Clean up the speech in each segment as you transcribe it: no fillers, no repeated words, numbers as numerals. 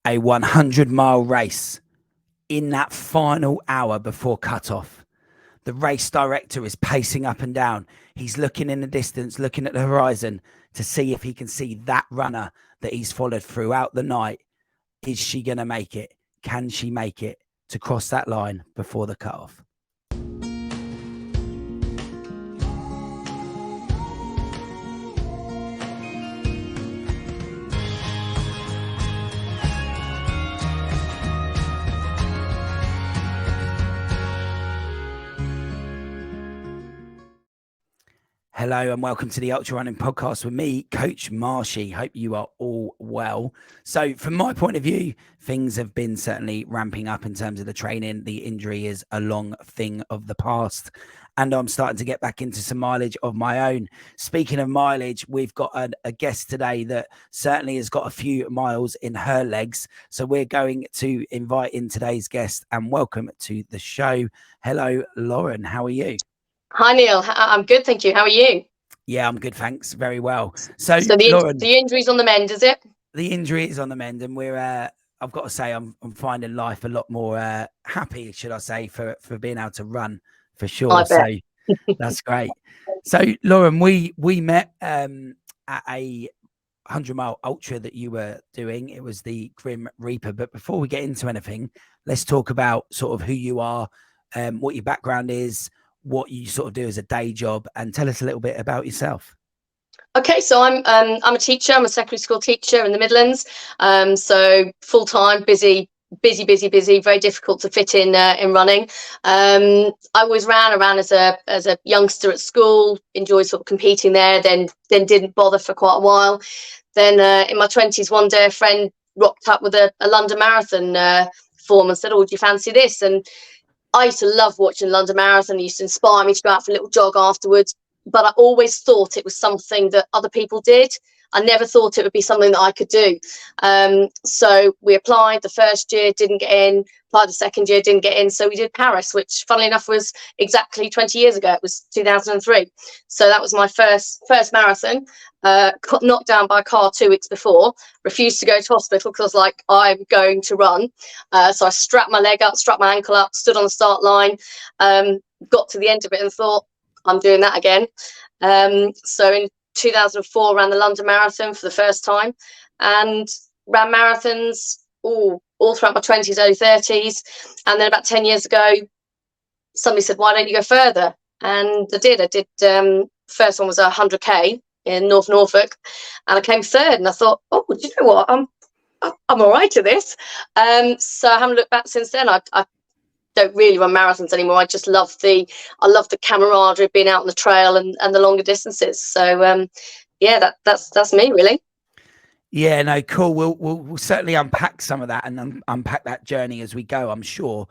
a 100-mile race in that final hour before cut-off. The race director is pacing up and down. He's looking in the distance, looking at the horizon to see if he can see that runner that he's followed throughout the night. Is she going to make it? Can she make it to cross that line before the cut-off? Hello and welcome to the Ultra Running Podcast with me, Coach Marshy. Hope you are all well. So from my point of view, things have been certainly ramping up in terms of the training. The injury is a long thing of the past and I'm starting to get back into some mileage of my own. Speaking of mileage, we've got a guest today that certainly has got a few miles in her legs. So we're going to invite in today's guest and welcome to the show. Hello, Lauren. How are you? Hi, Neil. I'm good, thank you. How are you? Yeah, I'm good, thanks. Very well. So Lauren, the injury's on the mend, is it? The injury is on the mend, and we're. I've got to say, I'm finding life a lot more happy, should I say, for being able to run for sure. So that's great. So Lauren, we met at a 100-mile ultra that you were doing. It was the Grim Reaper. But before we get into anything, let's talk about sort of who you are, what your background is, what you sort of do as a day job, and tell us a little bit about yourself. Okay, so I'm a teacher. I'm a secondary school teacher in the Midlands. So full time, busy. Very difficult to fit in running. I always ran as a youngster at school. Enjoyed sort of competing there. Then didn't bother for quite a while. Then in my 20s, one day a friend rocked up with a London Marathon form and said, "Oh, do you fancy this?" And I used to love watching London Marathon. It used to inspire me to go out for a little jog afterwards. But I always thought it was something that other people did. I never thought it would be something that I could do. So we applied the first year, didn't get in. Applied the second year, didn't get in. So we did Paris, which funnily enough was exactly 20 years ago. It was 2003. So that was my first marathon. Got knocked down by a car 2 weeks before. Refused to go to hospital because I was like, I'm going to run. So I strapped my leg up, strapped my ankle up, stood on the start line, got to the end of it and thought, I'm doing that again. So in 2004, ran the London Marathon for the first time and ran marathons all throughout my 20s, early 30s. And then about 10 years ago, somebody said, why don't you go further? And I did. First one was 100K in North Norfolk and I came third and I thought, oh, do you know what? I'm all right at this. So I haven't looked back since then. I don't really run marathons anymore. I just love the camaraderie of being out on the trail and the longer distances. So yeah, that's me really. Yeah, no, cool. We'll certainly unpack some of that and unpack that journey as we go, I'm sure.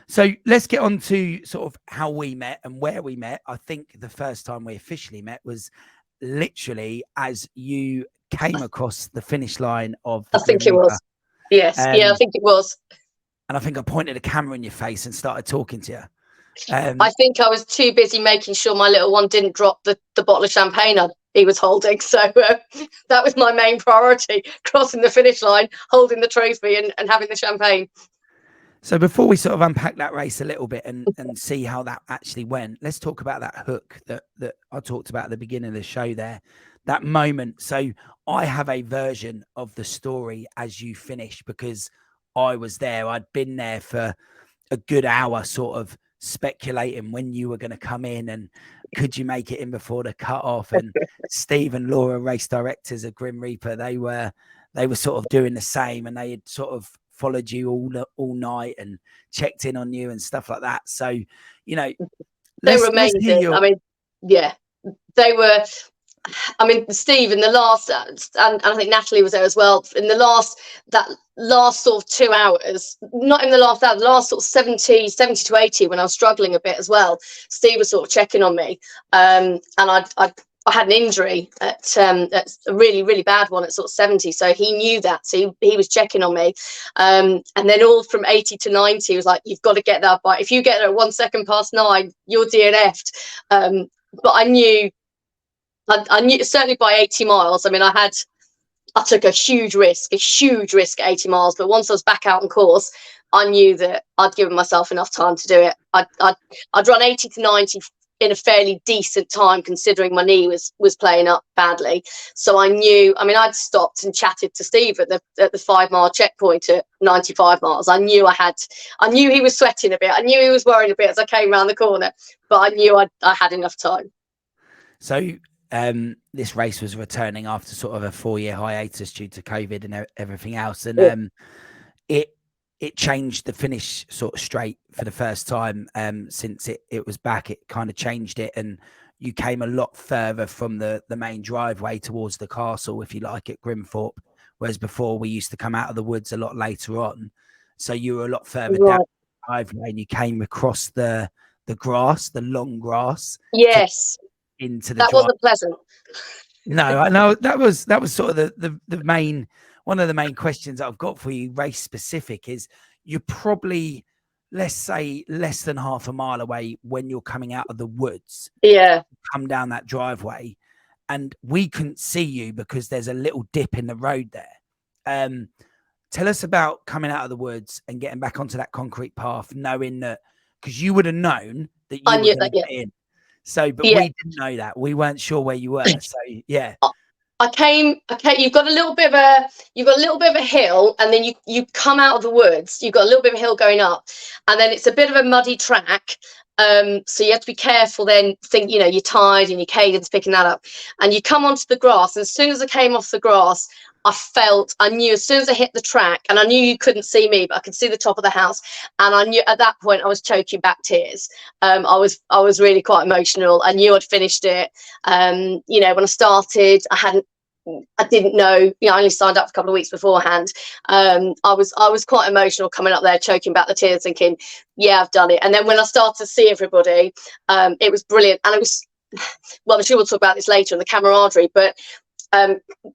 So let's get on to sort of how we met and where we met. I think the first time we officially met was literally as you came across the finish line of the I think it was. Yes. Yeah, I think it was. And I think I pointed a camera in your face and started talking to you. I think I was too busy making sure my little one didn't drop the bottle of champagne he was holding. So that was my main priority, crossing the finish line, holding the trophy and having the champagne. So before we sort of unpack that race a little bit and see how that actually went, let's talk about that hook that I talked about at the beginning of the show there, that moment. So I have a version of the story as you finished because I was there. I'd been there for a good hour sort of speculating when you were going to come in and could you make it in before the cut off. And Steve and Laura, race directors of Grim Reaper, they were sort of doing the same and they had sort of followed you all night and checked in on you and stuff like that. So, you know, they were amazing. I mean, yeah, they were. I mean, Steve in the last, and I think Natalie was there as well, in the last sort of 2 hours, not in the last hour, the last sort of 70 to 80 when I was struggling a bit as well. Steve was sort of checking on me. And I had an injury at a really, really bad one at sort of 70. So he knew that. So he was checking on me. And then all from 80 to 90, he was like, you've got to get that by. If you get there at 1 second past 9, you're DNF'd. But I knew certainly by 80 miles. I mean, I I took a huge risk at 80 miles. But once I was back out on course, I knew that I'd given myself enough time to do it. I'd run 80 to 90 in a fairly decent time, considering my knee was playing up badly. So I knew, I mean, I'd stopped and chatted to Steve at the 5 mile checkpoint at 95 miles. I knew he was sweating a bit. I knew he was worrying a bit as I came around the corner, but I knew I had enough time. So this race was returning after sort of a 4-year hiatus due to COVID and everything else. And it changed the finish sort of straight for the first time since it was back. It kind of changed it, and you came a lot further from the main driveway towards the castle, if you like, at Grimsthorpe, whereas before we used to come out of the woods a lot later on. So you were a lot further down the driveway, and you came across the grass, the long grass. Yes. Into the that wasn't pleasant. No, I know that was sort of the main, one of the main questions I've got for you, race specific, is you're probably, let's say, less than half a mile away when you're coming out of the woods. Yeah. Come down that driveway, and we couldn't see you because there's a little dip in the road there. Tell us about coming out of the woods and getting back onto that concrete path, knowing that, because you would have known that you were going to get in. So, but we didn't know that. We weren't sure where you were. So, yeah. I came. You've got a little bit of a hill, and then you come out of the woods. You've got a little bit of a hill going up, and then it's a bit of a muddy track. So you have to be careful. Then your tide and your cadence picking that up, and you come onto the grass. And as soon as I came off the grass, I knew as soon as I hit the track, and I knew you couldn't see me, but I could see the top of the house. And I knew at that point I was choking back tears. I was really quite emotional. I knew I'd finished it. When I started, I didn't know, I only signed up a couple of weeks beforehand. I was quite emotional coming up there, choking back the tears, thinking, yeah, I've done it. And then when I started to see everybody, it was brilliant. And it was, well, I'm sure we'll talk about this later in the camaraderie, but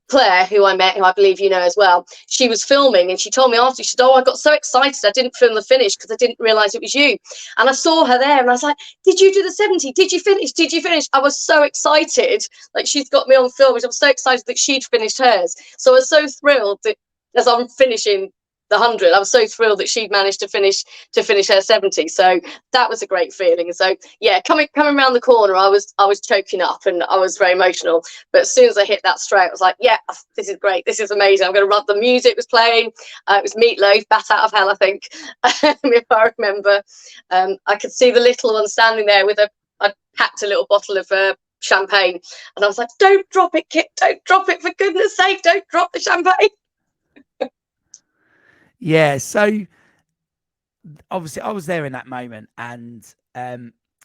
Claire, who I met, who I believe you know as well, she was filming, and she told me after, she said, oh, I got so excited I didn't film the finish because I didn't realise it was you. And I saw her there, and I was like, did you do the 70? Did you finish? I was so excited. Like, she's got me on film, which I'm so excited that she'd finished hers. So I was so thrilled that as I'm finishing the 100, I was so thrilled that she'd managed to finish her 70. So that was a great feeling. So yeah, coming around the corner, I was choking up and I was very emotional. But as soon as I hit that straight, I was like, yeah, this is great. This is amazing. I'm going to run. The music was playing. It was Meatloaf, Bat Out of Hell, I think, if I remember. I could see the little one standing there with I packed a little bottle of champagne, and I was like, don't drop it, Kit. Don't drop it, for goodness sake. Don't drop the champagne. Yeah, so obviously I was there in that moment, and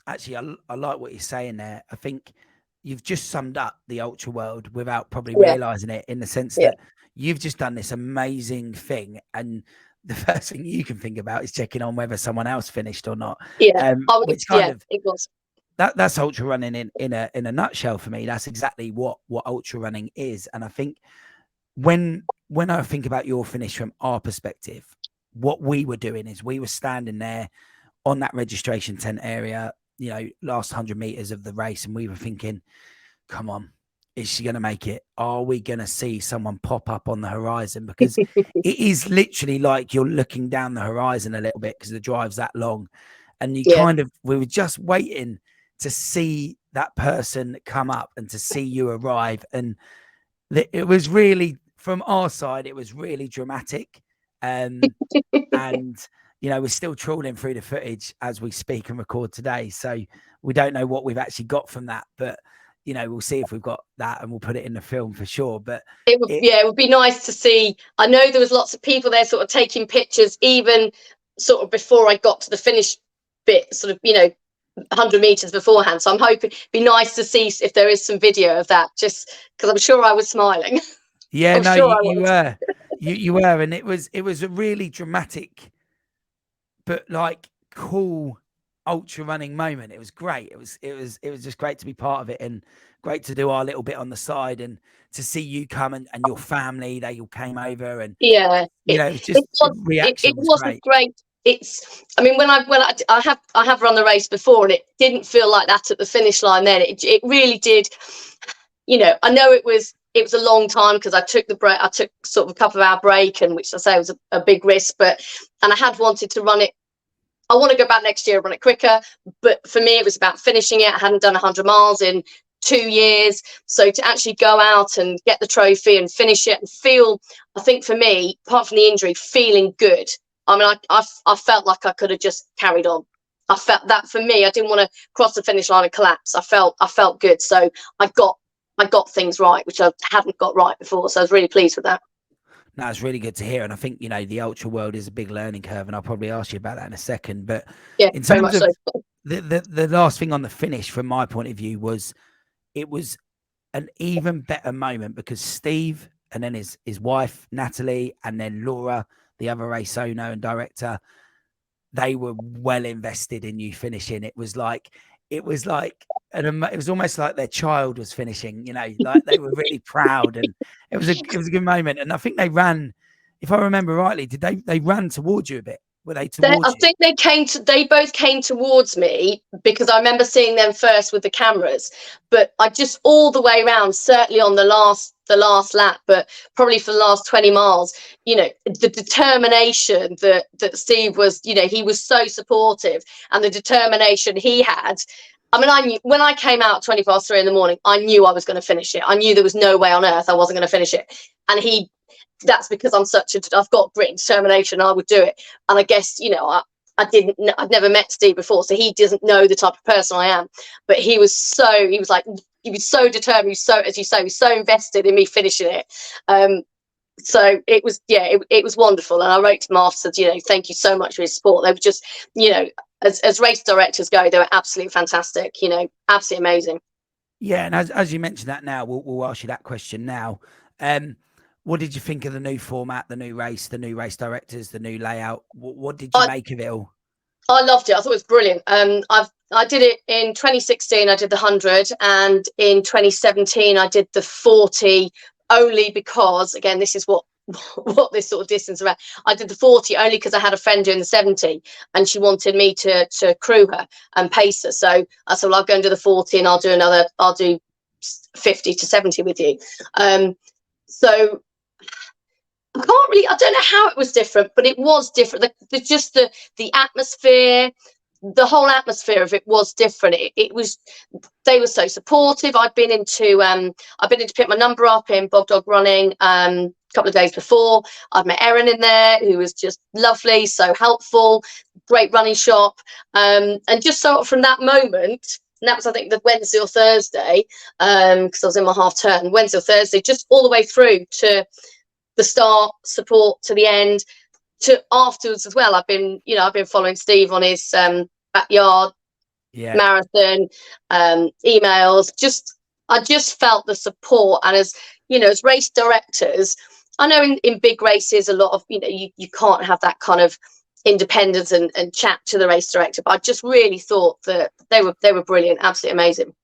actually I like what you're saying there. I think you've just summed up the ultra world without probably realizing it, in the sense that you've just done this amazing thing, and the first thing you can think about is checking on whether someone else finished or not. Which kind of, it was. That's ultra running in a nutshell for me. That's exactly what ultra running is. And I think when I think about your finish from our perspective, what we were doing is we were standing there on that registration tent area, last 100 meters of the race, and we were thinking, come on, is she going to make it? Are we going to see someone pop up on the horizon? Because it is literally like you're looking down the horizon a little bit because the drive's that long, and we were just waiting to see that person come up and to see you arrive. And it was really, from our side, it was really dramatic. And, we're still trawling through the footage as we speak and record today. So we don't know what we've actually got from that, but, we'll see if we've got that, and we'll put it in the film for sure. But it would be nice to see. I know there was lots of people there sort of taking pictures, even sort of before I got to the finish bit, sort of, 100 meters beforehand. So I'm hoping it'd be nice to see if there is some video of that, just because I'm sure I was smiling. Yeah, you were. You were, and it was a really dramatic, but like cool ultra running moment. It was great. It was just great to be part of it, and great to do our little bit on the side, and to see you come and your family. They all came over, and it wasn't great. I mean, when I have run the race before, and it didn't feel like that at the finish line. Then it really did. I know it was it was a long time because I took the break. I took sort of a couple of hour break, and which I say was a big risk, and I had wanted to run it. I want to go back next year and run it quicker, but for me, it was about finishing it. I hadn't done 100 miles in 2 years. So to actually go out and get the trophy and finish it and feel, I think for me, apart from the injury, feeling good. I mean, I felt like I could have just carried on. I felt that for me, I didn't want to cross the finish line and collapse. I felt good. So I got things right, which I hadn't got right before. So I was really pleased with that. No, it's really good to hear. And I think, the ultra world is a big learning curve. And I'll probably ask you about that in a second. But yeah, in terms of so. the last thing on the finish, from my point of view, was it was an even better moment because Steve and then his wife, Natalie, and then Laura, the other race owner and director, they were well invested in you finishing. It was almost like their child was finishing, like they were really proud, and it was a good moment. And I think they ran, if I remember rightly, they ran towards you a bit? Were they towards you? I think they both came towards me because I remember seeing them first with the cameras, but I just all the way around, certainly on the last lap, but probably for the last 20 miles, the determination that Steve was, he was so supportive, and the determination he had. I mean, I knew when I came out 20 past 3 in the morning, I knew I was going to finish it. I knew there was no way on earth I wasn't going to finish it. And that's because I've got grit and determination. I would do it. And I guess, I'd never met Steve before, so he doesn't know the type of person I am. But he was so determined. He was so, as you say, he was so invested in me finishing it. So it was, it was wonderful. And I wrote to him after, thank you so much for his support. They were just, as race directors go, they were absolutely fantastic, absolutely amazing. Yeah. And as you mentioned that now, we'll ask you that question now. What did you think of the new format, the new race directors, the new layout? What did you make of it all? I loved it. I thought it was brilliant. I did it in 2016. I did the 100, and in 2017 I did the 40. Only because, again, this is what this sort of distance around. I did the 40 only because I had a friend doing the 70, and she wanted me to crew her and pace her. So I said, well, I'll go and do the 40, and I'll do 50 to 70 with you. So I don't know how it was different, but it was different. The atmosphere, the whole atmosphere of it was different. It was, they were so supportive. I'd been in to pick my number up in Bog Dog Running a couple of days before. I'd met Erin in there, who was just lovely, so helpful, great running shop. And just so from that moment, and that was, I think, the Wednesday or Thursday, because I was in my half turn, Wednesday or Thursday, just all the way through to the start, support to the end, to afterwards as well. I've been following Steve on his backyard marathon emails. I just felt the support, and as race directors, I know in big races a lot of you can't have that kind of independence and chat to the race director, but I just really thought that they were brilliant, absolutely amazing.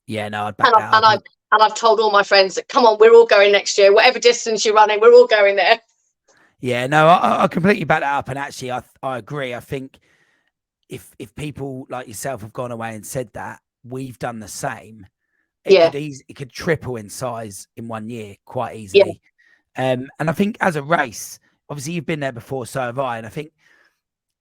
Yeah, no, I'd back that up. And I've told all my friends that, come on, we're all going next year. Whatever distance you're running, we're all going there. Yeah, no, I completely back that up. And actually, I agree. I think if people like yourself have gone away and said that, we've done the same. It could triple in size in 1 year quite easily. Yeah. And I think as a race, obviously you've been there before, so have I. And I think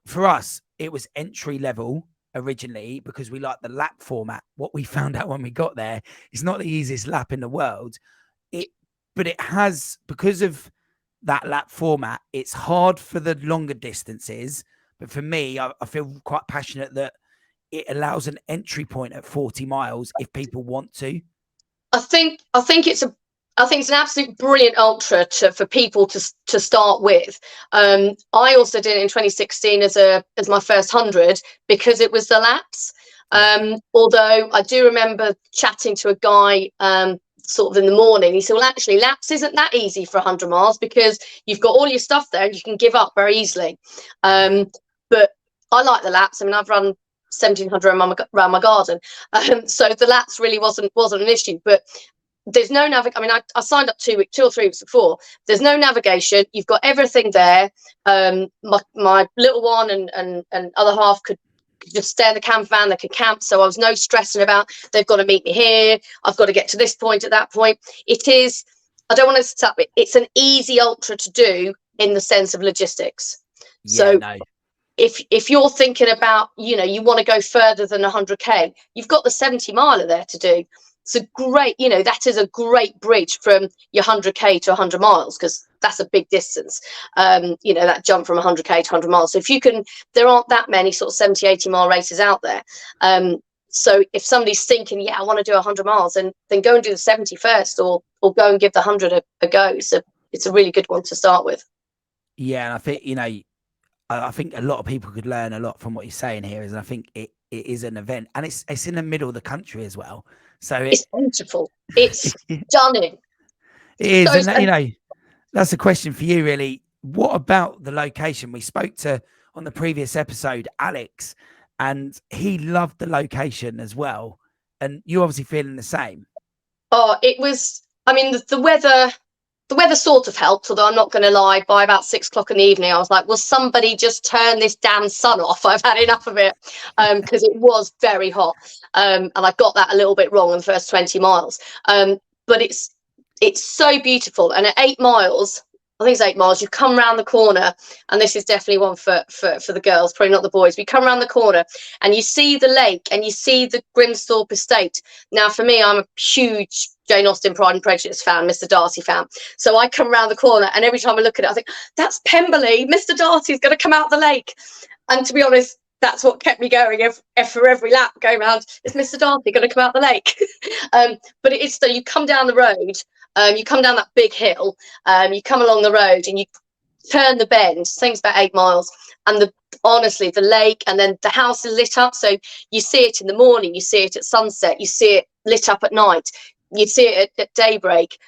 for us, it was entry level originally because we like the lap format. What we found out when we got there, it's not the easiest lap in the world. But it has, because of that lap format, it's hard for the longer distances. But for me, I feel quite passionate that it allows an entry point at 40 miles if people want to. I think it's an absolute brilliant ultra for people to start with. I also did it in 2016 as my first 100 because it was the laps. Although I do remember chatting to a guy sort of in the morning. He said, well, actually, laps isn't that easy for 100 miles because you've got all your stuff there and you can give up very easily. But I like the laps. I mean, I've run 1,700 around my garden. So the laps really wasn't an issue. But there's no I mean, I signed up 2 or 3 weeks before. There's no navigation. You've got everything there. My little one and other half could could just stay in the camper van, they could camp. So I was no stressing about, they've got to meet me here, I've got to get to this point at that point. It is, I don't want to set up, it's an easy ultra to do in the sense of logistics. Yeah, So no. if you're thinking about, you want to go further than 100k, you've got the 70 miler there to do. It's a great, that is a great bridge from your 100k to 100 miles, because that's a big distance. That jump from 100k to 100 miles. So there aren't that many sort of 70, 80 mile races out there. So if somebody's thinking, I want to do 100 miles, then go and do the 70 first, or go and give the 100 a go. So it's a really good one to start with. Yeah, and I think, I think a lot of people could learn a lot from what you're saying here. And I think it is an event, and it's in the middle of the country as well. So it's beautiful. It's stunning. It is, So, and that's a question for you, really. What about the location? We spoke to on the previous episode, Alex, and he loved the location as well. And you obviously feeling the same. Oh, it was. I mean, the weather. The weather sort of helped, although I'm not going to lie, by about 6 o'clock in the evening, I was like, will somebody just turn this damn sun off? I've had enough of it, because it was very hot. And I got that a little bit wrong on the first 20 miles. But it's so beautiful. And at 8 miles, I think it's 8 miles, you come around the corner, and this is definitely one for the girls, probably not the boys. We come around the corner and you see the lake and you see the Grimsthorpe Estate. Now, for me, I'm a huge Jane Austen Pride and Prejudice fan, Mr. Darcy fan. So I come around the corner, and every time I look at it, I think, that's Pemberley. Mr. Darcy's going to come out the lake. And to be honest, that's what kept me going for every lap going around. Is Mr. Darcy going to come out the lake? But it is, so you come down the road, you come down that big hill, you come along the road and you turn the bend. I think it's about 8 miles. And honestly, the lake, and then the house is lit up. So you see it in the morning, you see it at sunset, you see it lit up at night. You see it at daybreak.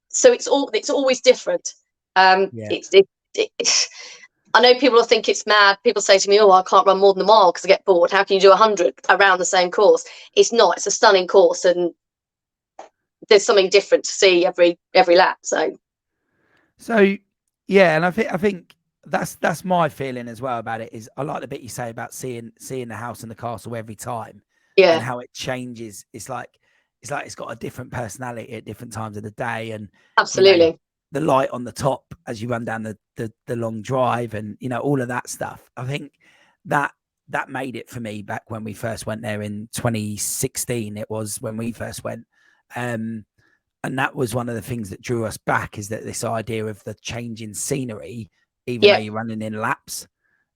So it's always different. I know people think it's mad. People say to me, I can't run more than a mile because I get bored. How can you do 100 around the same course? It's not. It's a stunning course, and there's something different to see every lap. So yeah, and I think that's my feeling as well about it. Is I like the bit you say about seeing the house and the castle every time, and how it changes. It's like it's got a different personality at different times of the day, and absolutely the light on the top as you run down the long drive, and all of that stuff. I think that made it for me back when we first went there in 2016. It was when we first went, and that was one of the things that drew us back, is that this idea of the change in scenery, even though you're running in laps,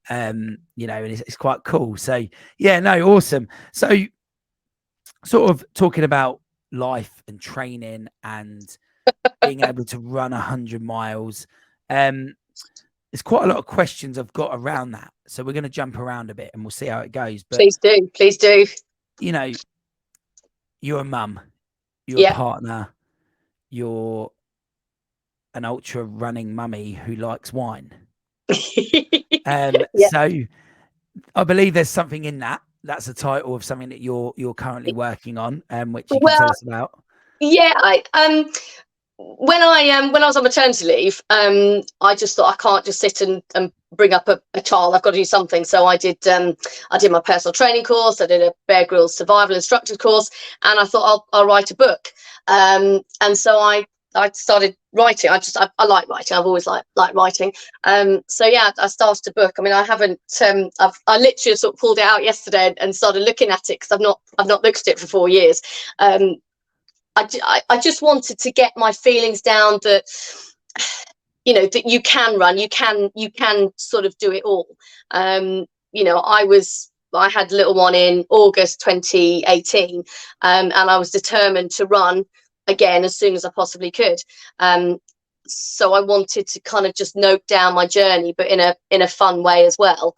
and it's quite cool. So yeah, no, awesome. So sort of talking about life and training and being able to run 100 miles. There's quite a lot of questions I've got around that. So we're going to jump around a bit and we'll see how it goes. But please do. You're a mum, you're a partner, you're an ultra running mummy who likes wine. So I believe there's something in that. That's the title of something that you're currently working on, which you can tell us about. Yeah, when I was on maternity leave, I just thought I can't just sit and bring up a child. I've got to do something. So I did my personal training course. I did a Bear Grylls survival instructor course, and I thought I'll write a book. And so I started writing. I like writing. I've always liked writing. So yeah, I started a book. I mean, I haven't. I literally sort of pulled it out yesterday and started looking at it, because I've not looked at it for 4 years. I just wanted to get my feelings down that that you can run, you can sort of do it all. I had a little one in August 2018, and I was determined to run again as soon as I possibly could. So I wanted to kind of just note down my journey, but in a fun way as well.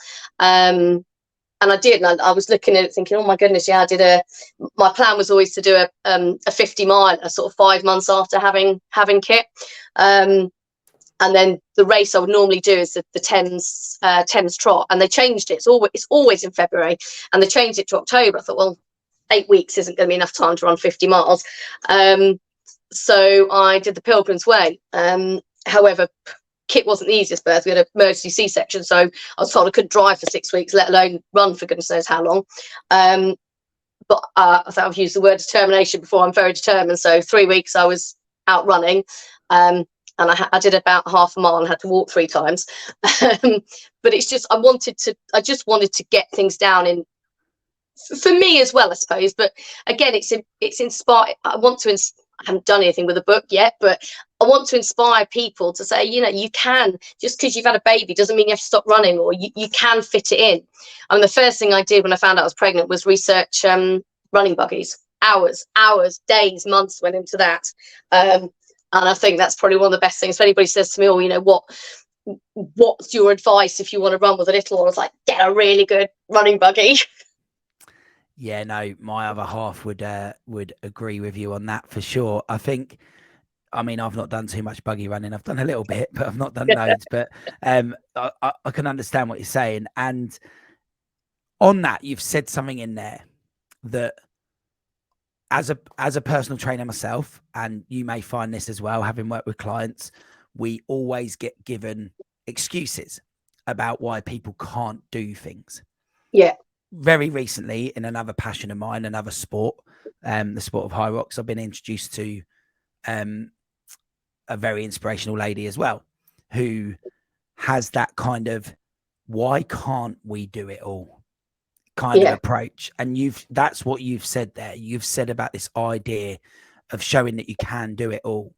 And I did, and I was looking at it thinking, oh my goodness, I did my plan was always to do a 50 mile, sort of 5 months after having Kit. And then the race I would normally do is the Thames Trot, and they changed it. It's always in February, and they changed it to October. I thought, well, 8 weeks isn't going to be enough time to run 50 miles. So I did the Pilgrim's Way. However, Kit wasn't the easiest birth. We had an emergency C-section, so I was told I couldn't drive for 6 weeks, let alone run for goodness knows how long. But I think I've used the word determination before. I'm very determined. So 3 weeks I was out running, and I did about half a mile and had to walk 3 times. But it's just I just wanted to get things down in, for me as well, I suppose. But again, it's inspired. I haven't done anything with a book yet, but I want to inspire people to say, you know, you can, just because you've had a baby doesn't mean you have to stop running, or you can fit it in. I mean, the first thing I did when I found out I was pregnant was research running buggies. Hours, days, months went into that. And I think that's probably one of the best things. If anybody says to me, oh, you know, what's your advice if you want to run with a little one? I was like, get a really good running buggy. Yeah, no, my other half would agree with you on that for sure. I mean, I've not done too much buggy running. I've done a little bit, but I've not done loads. But I can understand what you're saying. And on that, you've said something in there that, as a personal trainer myself, and you may find this as well, having worked with clients, we always get given excuses about why people can't do things. Yeah. Very recently, in another passion of mine, another sport, the sport of high rocks, I've been introduced to a very inspirational lady as well, who has that kind of, why can't we do it all kind of approach. And that's what you've said there. You've said about this idea of showing that you can do it all,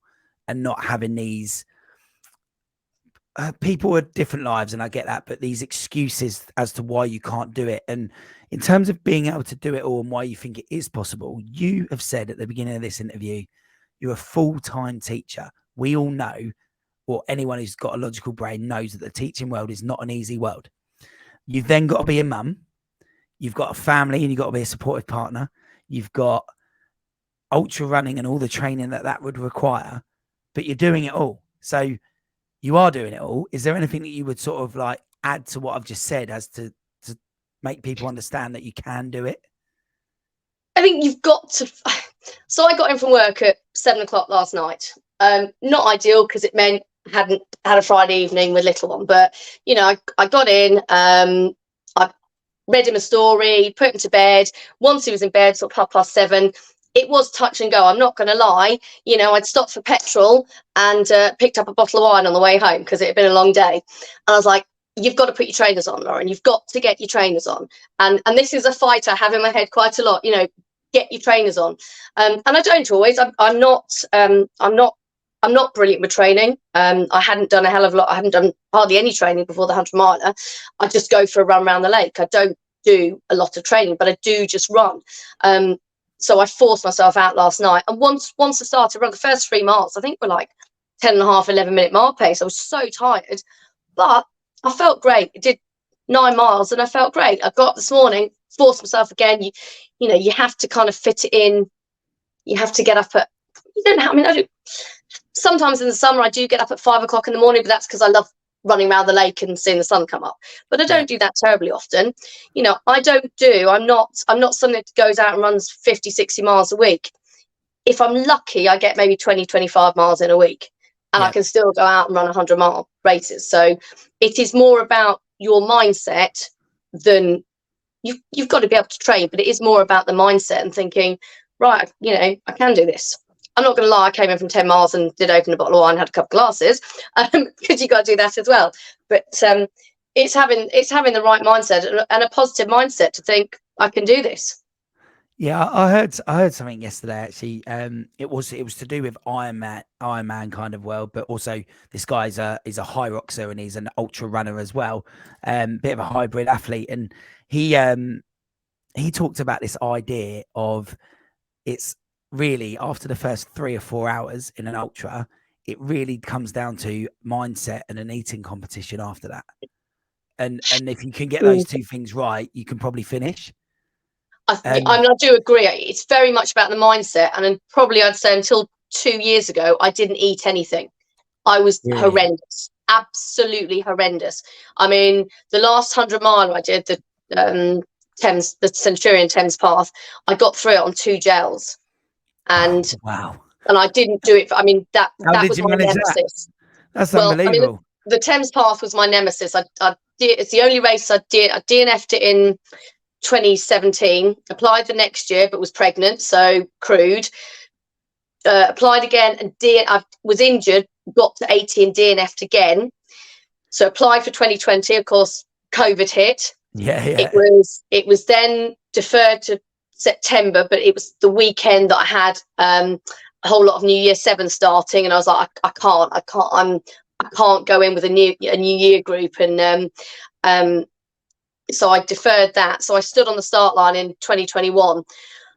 and not having these people with different lives, and I get that, but these excuses as to why you can't do it. And in terms of being able to do it all and why you think it is possible, you have said at the beginning of this interview, you're a full-time teacher. We all know, or anyone who's got a logical brain knows, that the teaching world is not an easy world. You've then got to be a mum, you've got a family, and you've got to be a supportive partner. You've got ultra running and all the training that would require, but you're doing it all. So you are doing it all. Is there anything that you would sort of like add to what I've just said, as to make people understand that you can do it? I think you've got to. So I got in from work at 7 o'clock last night. Not ideal, because it meant I hadn't had a Friday evening with little one. But, you know, I got in, I read him a story, put him to bed. Once he was in bed, sort of 7:30, it was touch and go. I'm not going to lie. You know, I'd stopped for petrol and picked up a bottle of wine on the way home because it had been a long day. And I was like, you've got to put your trainers on, Lauren. You've got to get your trainers on. And this is a fight I have in my head quite a lot. You know, get your trainers on. And I don't always. I'm not brilliant with training. I hadn't done a hell of a lot. I haven't done hardly any training before the 100 miler. I just go for a run around the lake. I don't do a lot of training, but I do just run. So I forced myself out last night. And once I started to run, the first 3 miles, I think were like 10 and a half, 11-minute mile pace. I was so tired, but I felt great. I did 9 miles and I felt great. I got up this morning, forced myself again. You know, you have to kind of fit it in. You have to get up at, you don't have, I mean, I do. Sometimes in the summer, I do get up at 5 o'clock in the morning, but that's because I love running around the lake and seeing the sun come up. But I don't do that terribly often. You know, I'm not somebody that goes out and runs 50, 60 miles a week. If I'm lucky, I get maybe 20, 25 miles in a week, and I can still go out and run 100-mile races. So it is more about your mindset than you've got to be able to train, but it is more about the mindset and thinking, right, you know, I can do this. I'm not going to lie, I came in from 10 miles and did open a bottle of wine, had a couple of glasses, because you've got to do that as well. But it's having the right mindset and a positive mindset to think, I can do this. Yeah, I heard something yesterday, actually. It was to do with Ironman kind of world, but also this guy is a high roxer and he's an ultra runner as well. Bit of a hybrid athlete, and he talked about this idea of, it's really after the first 3 or 4 hours in an ultra, it really comes down to mindset and an eating competition after that. And if you can get those two things right, you can probably finish. I do agree. It's very much about the mindset. And then probably I'd say until 2 years ago, I didn't eat anything. I was horrendous, absolutely horrendous. I mean, the last 100-mile I did, the Centurion Thames Path, I got through it on 2 gels. And wow. And I didn't do it. I mean, that was my nemesis. That's unbelievable. the Thames Path was my nemesis. It's the only race I did. I DNF'd it in 2017, applied the next year, but was pregnant, so crude. Applied again, and I was injured, got to 80 and DNF'd again. So applied for 2020. Of course, COVID hit. Yeah. It was then deferred to September, but it was the weekend that I had a whole lot of New Year 7 starting, and I was like, I can't go in with a new year group, and so I deferred that. So I stood on the start line in 2021,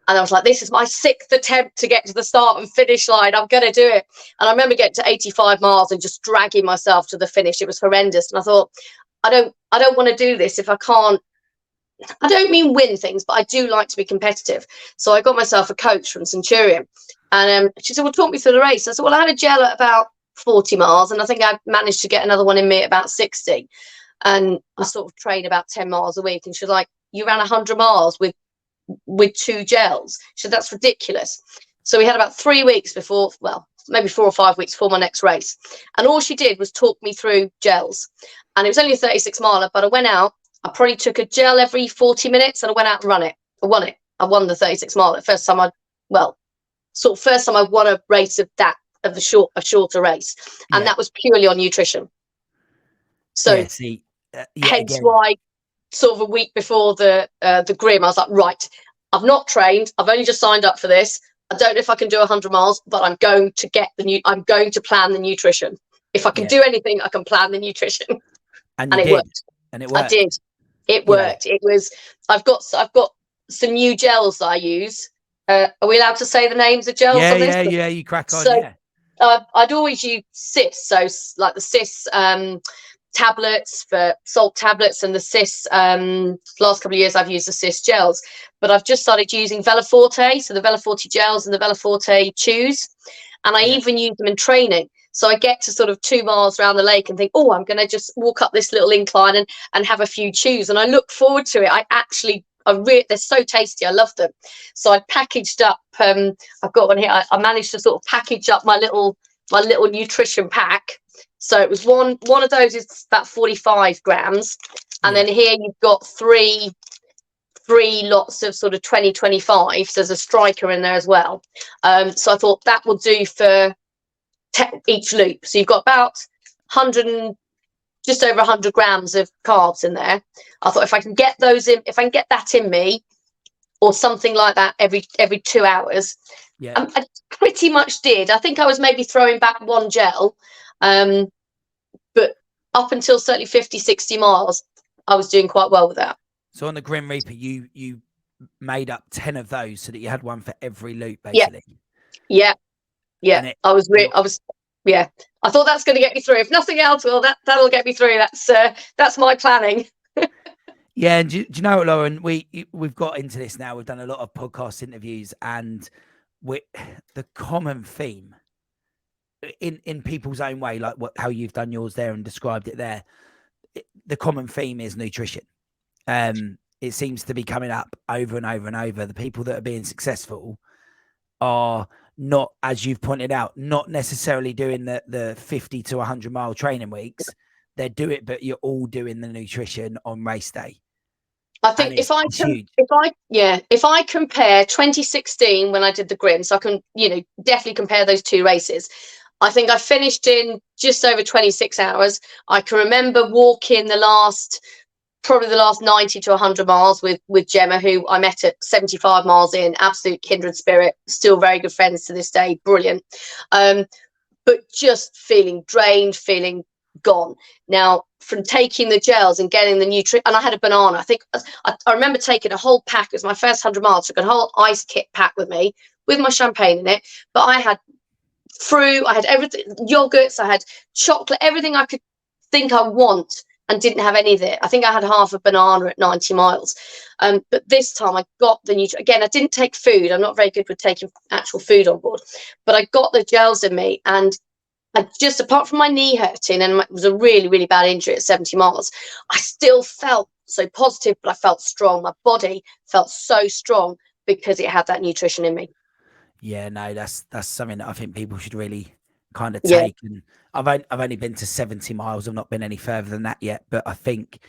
and I was like, this is my 6th attempt to get to the start and finish line. I'm going to do it. And I remember getting to 85 miles and just dragging myself to the finish. It was horrendous. And I thought, I don't want to do this if I can't. I don't mean win things, but I do like to be competitive. So I got myself a coach from Centurion, and she said, well, talk me through the race. I said, well, I had a gel at about 40 miles, and I think I managed to get another one in me at about 60. And I sort of train about 10 miles a week. And she was like, you ran 100 miles with 2 gels. She said, that's ridiculous. So we had about 3 weeks before, well, maybe 4 or 5 weeks before my next race. And all she did was talk me through gels. And it was only a 36 miler, but I went out. I probably took a gel every 40 minutes, and I went out and ran it. I won it. I won the 36 mile. First time I won a race of a shorter race. And that was purely on nutrition. So hence why sort of a week before the Grim, I was like, right, I've not trained. I've only just signed up for this. I don't know if I can do 100 miles, but I'm going to plan the nutrition. If I can do anything, I can plan the nutrition. And it worked. And it worked. I did. It worked. It was. I've got some new gels that I use. Are we allowed to say the names of gels on this? Yeah. You crack on. So, I'd always use CIS. So like the CIS tablets for salt tablets, and the CIS. Last couple of years, I've used the CIS gels, but I've just started using Veloforte. So the Veloforte gels and the Veloforte chews, and I even use them in training. So I get to sort of 2 miles around the lake and think, oh, I'm going to just walk up this little incline and have a few chews. And I look forward to it. They're so tasty. I love them. So I packaged up, I've got one here. I managed to sort of package up my little nutrition pack. So it was one of those is about 45 grams. And then here you've got three lots of sort of 20-25. So there's a striker in there as well. So I thought that will do for each loop. So you've got about 100 just over 100 grams of carbs in there. I thought if I can get that in me, or something like that every 2 hours, I pretty much did. I think I was maybe throwing back 1 gel, but up until certainly 50-60 miles, I was doing quite well with that. So on the Grim Reaper, you made up 10 of those so that you had one for every loop, basically. Yeah. I thought that's going to get me through. If nothing else, well, that'll get me through. That's my planning. Yeah, and do you know what, Lauren? We've got into this now. We've done a lot of podcast interviews, and the common theme in people's own way, like how you've done yours there and described it there. The common theme is nutrition. It seems to be coming up over and over and over. The people that are being successful are not, as you've pointed out, not necessarily doing the 50 to 100 mile training weeks. They do it, but you're all doing the nutrition on race day. I think if I compare 2016 when I did the Grim, so I can definitely compare those 2 races. I think I finished in just over 26 hours. I can remember walking probably the last 90 to 100 miles with Gemma, who I met at 75 miles in, absolute kindred spirit, still very good friends to this day, brilliant. But just feeling drained, feeling gone. Now, from taking the gels and getting the nutrient, and I had a banana. I think I remember taking a whole pack. It was my first 100 miles. Took a whole ice kit pack with me with my champagne in it. But I had fruit, I had everything, yogurts, I had chocolate, everything I could think I want, and didn't have any of it. I think I had half a banana at 90 miles. But this time I got the nutrient. Again, I didn't take food. I'm not very good with taking actual food on board. But I got the gels in me, and I just, apart from my knee hurting, and it was a really, really bad injury at 70 miles, I still felt so positive, but I felt strong. My body felt so strong because it had that nutrition in me. Yeah, no, that's something that I think people should really kind of Yeah. taken. I've only been to 70 miles. I've not been any further than that yet. But I think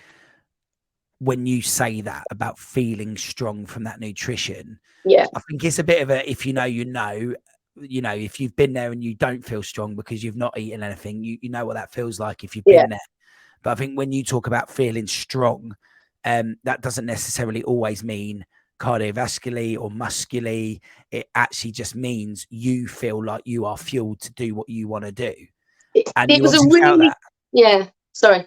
when you say that about feeling strong from that nutrition, Yeah. I think it's a bit of a, if you know, if you've been there and you don't feel strong because you've not eaten anything, you know what that feels like if you've Yeah. been there. But I think when you talk about feeling strong, that doesn't necessarily always mean cardiovascularly or muscularly. It actually just means you feel like you are fueled to do what you want to do. And It you was a obviously felt really, that. yeah, sorry.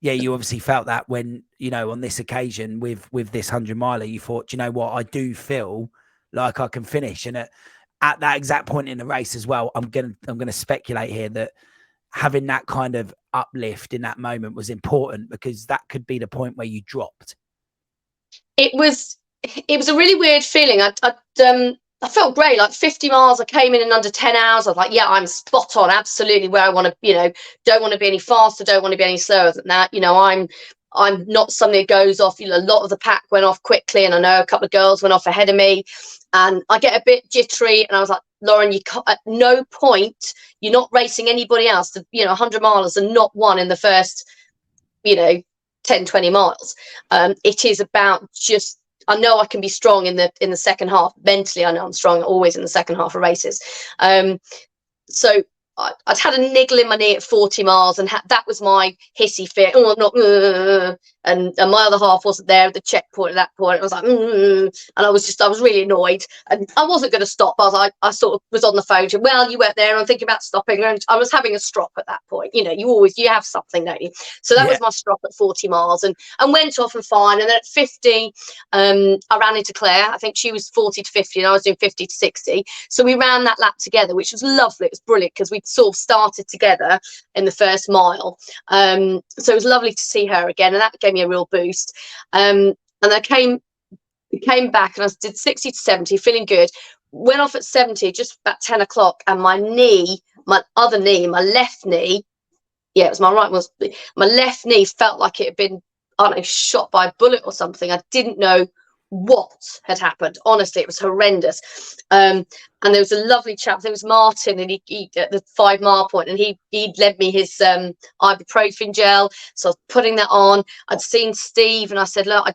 Yeah, you obviously felt that when, on this occasion with this 100 miler, you thought, you know what, I do feel like I can finish. And at that exact point in the race as well, I'm gonna speculate here that having that kind of uplift in that moment was important, because that could be the point where you dropped. It was a really weird feeling. I felt great. Like 50 miles, I came in under 10 hours. I was like, yeah, I'm spot on, absolutely where I want to. Don't want to be any faster, don't want to be any slower than that. I'm not somebody that goes off. A lot of the pack went off quickly, and I know a couple of girls went off ahead of me, and I get a bit jittery. And I was like, Lauren, you can't, at no point, you're not racing anybody else. 100 milers and not one in the first, 10, 20 miles. It is about just, I know I can be strong in the second half. Mentally, I know I'm strong always in the second half of races. So I'd had a niggle in my knee at 40 miles, and that was my hissy fit. Oh, I'm not, and my other half wasn't there at the checkpoint at that point. I was like, and I was really annoyed, and I wasn't going to stop. I sort of was on the phone to, well, you weren't there, and I'm thinking about stopping, and I was having a strop at that point. You have something, don't you? So that was my strop at 40 miles, and went off and fine. And then at 50, I ran into Claire. I think she was 40 to 50, and I was doing 50 to 60. So we ran that lap together, which was lovely. It was brilliant because we sort of started together in the first mile. So it was lovely to see her again, and that gave me a real boost. And I came back, and I did 60 to 70, feeling good. Went off at 70, just about 10 o'clock, and my other knee, my left knee, yeah, it was my right, my left knee felt like it had been, I don't know, shot by a bullet or something. I didn't know what had happened. Honestly, it was horrendous. And there was a lovely chap. There was Martin, and he at the 5 mile point, and he'd lent me his ibuprofen gel. So I was putting that on. I'd seen Steve, and I said, look,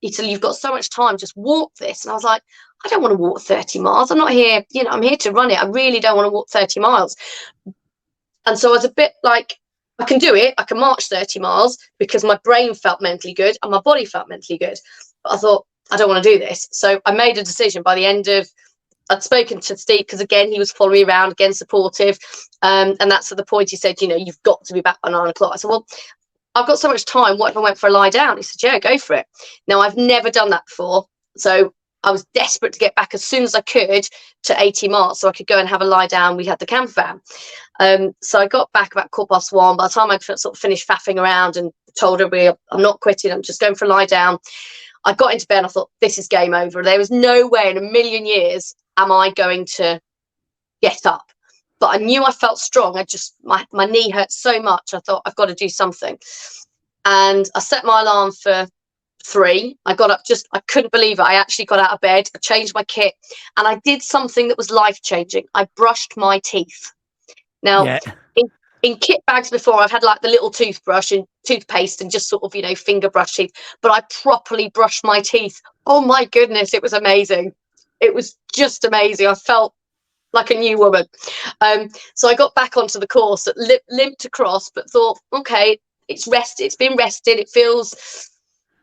he said, you've got so much time, just walk this. And I was like, I don't want to walk 30 miles. I'm not here, I'm here to run it. I really don't want to walk 30 miles. And so I was a bit like, I can do it. I can march 30 miles because my brain felt mentally good and my body felt mentally good. But I thought, I don't want to do this. So I made a decision by the end of, I'd spoken to Steve, because again, he was following me around, again, supportive. And that's at the point he said, you've got to be back by 9 o'clock. I said, well, I've got so much time. What if I went for a lie down? He said, yeah, go for it. Now, I've never done that before. So I was desperate to get back as soon as I could to 80 miles so I could go and have a lie down. We had the camper van. So I got back about 1:15. By the time I sort of finished faffing around and told everybody, I'm not quitting, I'm just going for a lie down, I got into bed and I thought, this is game over. There was no way in a million years am I going to get up. But I knew I felt strong. My knee hurt so much. I thought, I've got to do something. And I set my alarm for 3. I got up, I couldn't believe it. I actually got out of bed, I changed my kit, and I did something that was life-changing. I brushed my teeth. Now, in kit bags before, I've had like the little toothbrush and toothpaste and just sort of, finger brush teeth, but I properly brushed my teeth. Oh my goodness, it was amazing. It was just amazing. I felt like a new woman. So I got back onto the course, limped across, but thought, okay, it's rested, it's been rested, it feels,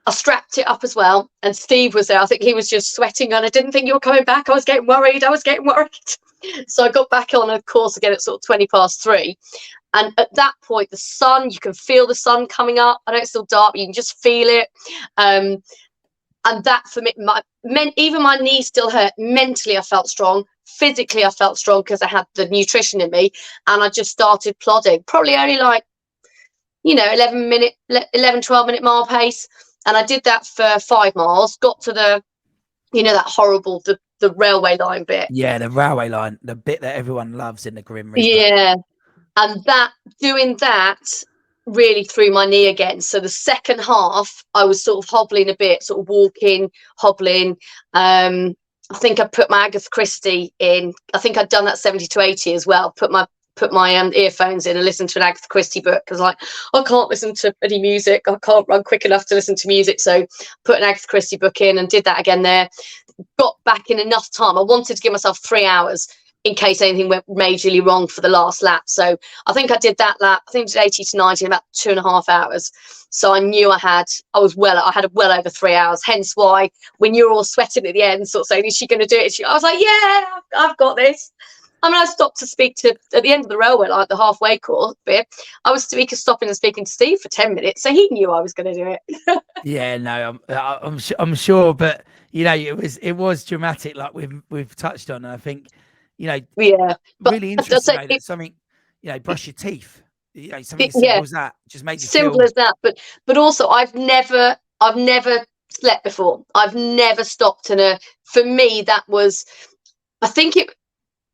I strapped it up as well. And Steve was there. I think he was just sweating, and I didn't think you were coming back. I was getting worried. So I got back on a course again at sort of 3:20. And at that point, the sun, you can feel the sun coming up. I know it's still dark, but you can just feel it. And that for me, even my knee still hurt. Mentally, I felt strong. Physically, I felt strong because I had the nutrition in me. And I just started plodding, probably only like, 11, 12 minute mile pace. And I did that for 5 miles, got to the, that horrible, the railway line bit. Yeah, the railway line, the bit that everyone loves in the Grim Reaper. Yeah. And doing that really threw my knee again. So the second half, I was sort of hobbling a bit, sort of walking, hobbling. I think I put my Agatha Christie in. I think I'd done that 70 to 80 as well. Put my put my earphones in and listen to an Agatha Christie book, because like I can't listen to any music, I can't run quick enough to listen to music. So put an Agatha Christie book in and did that again there. Got back in enough time. I wanted to give myself 3 hours in case anything went majorly wrong for the last lap. So I think I did that lap. I think it was 80 to 90 in about 2.5 hours. So I knew I had well over 3 hours. Hence why when you're all sweating at the end, sort of saying, "Is she going to do it?" I was like, "Yeah, I've got this." I mean, I stopped to speak to, at the end of the railway, like the halfway course bit, I was stopping and speaking to Steve for 10 minutes. So he knew I was going to do it. Yeah, no, I'm sure, but you know, it was dramatic, like we've touched on, and I think, you know, Yeah, but really interesting though, that something, you know, brush your teeth, you know, something as simple as that just made you simple feel. as that. But also, I've never slept before. I've never stopped, and for me that was, I think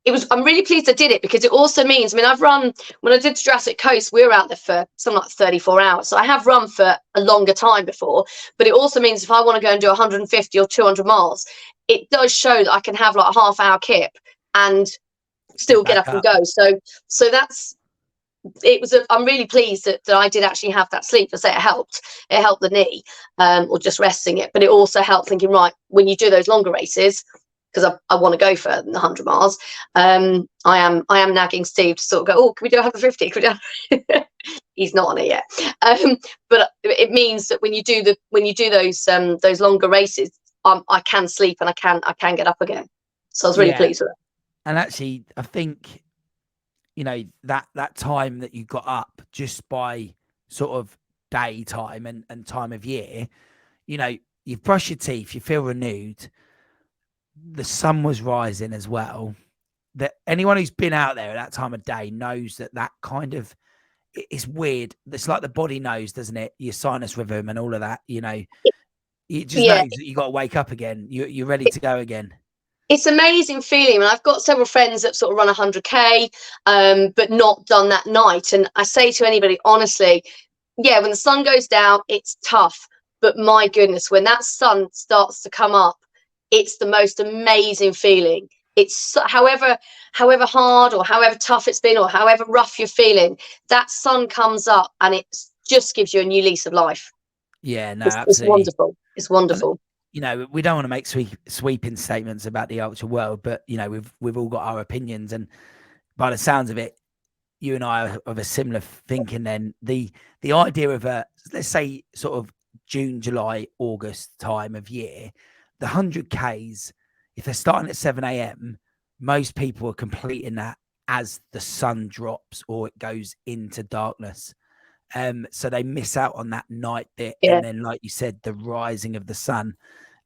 it was, I'm really pleased I did it, because it also means, I mean, I've run, when I did Jurassic Coast, we were out there for something like 34 hours. So I have run for a longer time before, but it also means if I want to go and do 150 or 200 miles, it does show that I can have like a half-hour kip and still get up and go. So that's, I'm really pleased that I did actually have that sleep. I say it helped the knee, or just resting it, but it also helped thinking, right, when you do those longer races, because I want to go further than 100 miles. I am nagging Steve to sort of go, "Oh, can we do 150? Can we do?" He's not on it yet. But it means that when you do those longer races, I can sleep and I can get up again. So I was really pleased with it. And actually, I think, you know, that time that you got up just by sort of daytime and time of year, you know, you've brushed your teeth, you feel renewed. The sun was rising as well. That anyone who's been out there at that time of day knows that kind of, it's weird. It's like the body knows, doesn't it? Your sinus rhythm and all of that, you know, it just knows that you got to wake up again. You're ready to go again. It's amazing feeling. And I've got several friends that sort of run 100K, but not done that night. And I say to anybody, honestly, yeah, when the sun goes down, it's tough. But my goodness, when that sun starts to come up, it's the most amazing feeling. It's however hard or however tough it's been or however rough you're feeling, that sun comes up and it just gives you a new lease of life. Yeah, no, it's absolutely. wonderful. It's wonderful. You know, we don't want to make sweeping statements about the ultra world, but you know, we've all got our opinions, and by the sounds of it, you and I are of a similar thinking. Then the idea of let's say sort of June, July, August time of year, the 100Ks, if they're starting at 7 a.m, most people are completing that as the sun drops or it goes into darkness. So they miss out on that night bit, and then, like you said, the rising of the sun.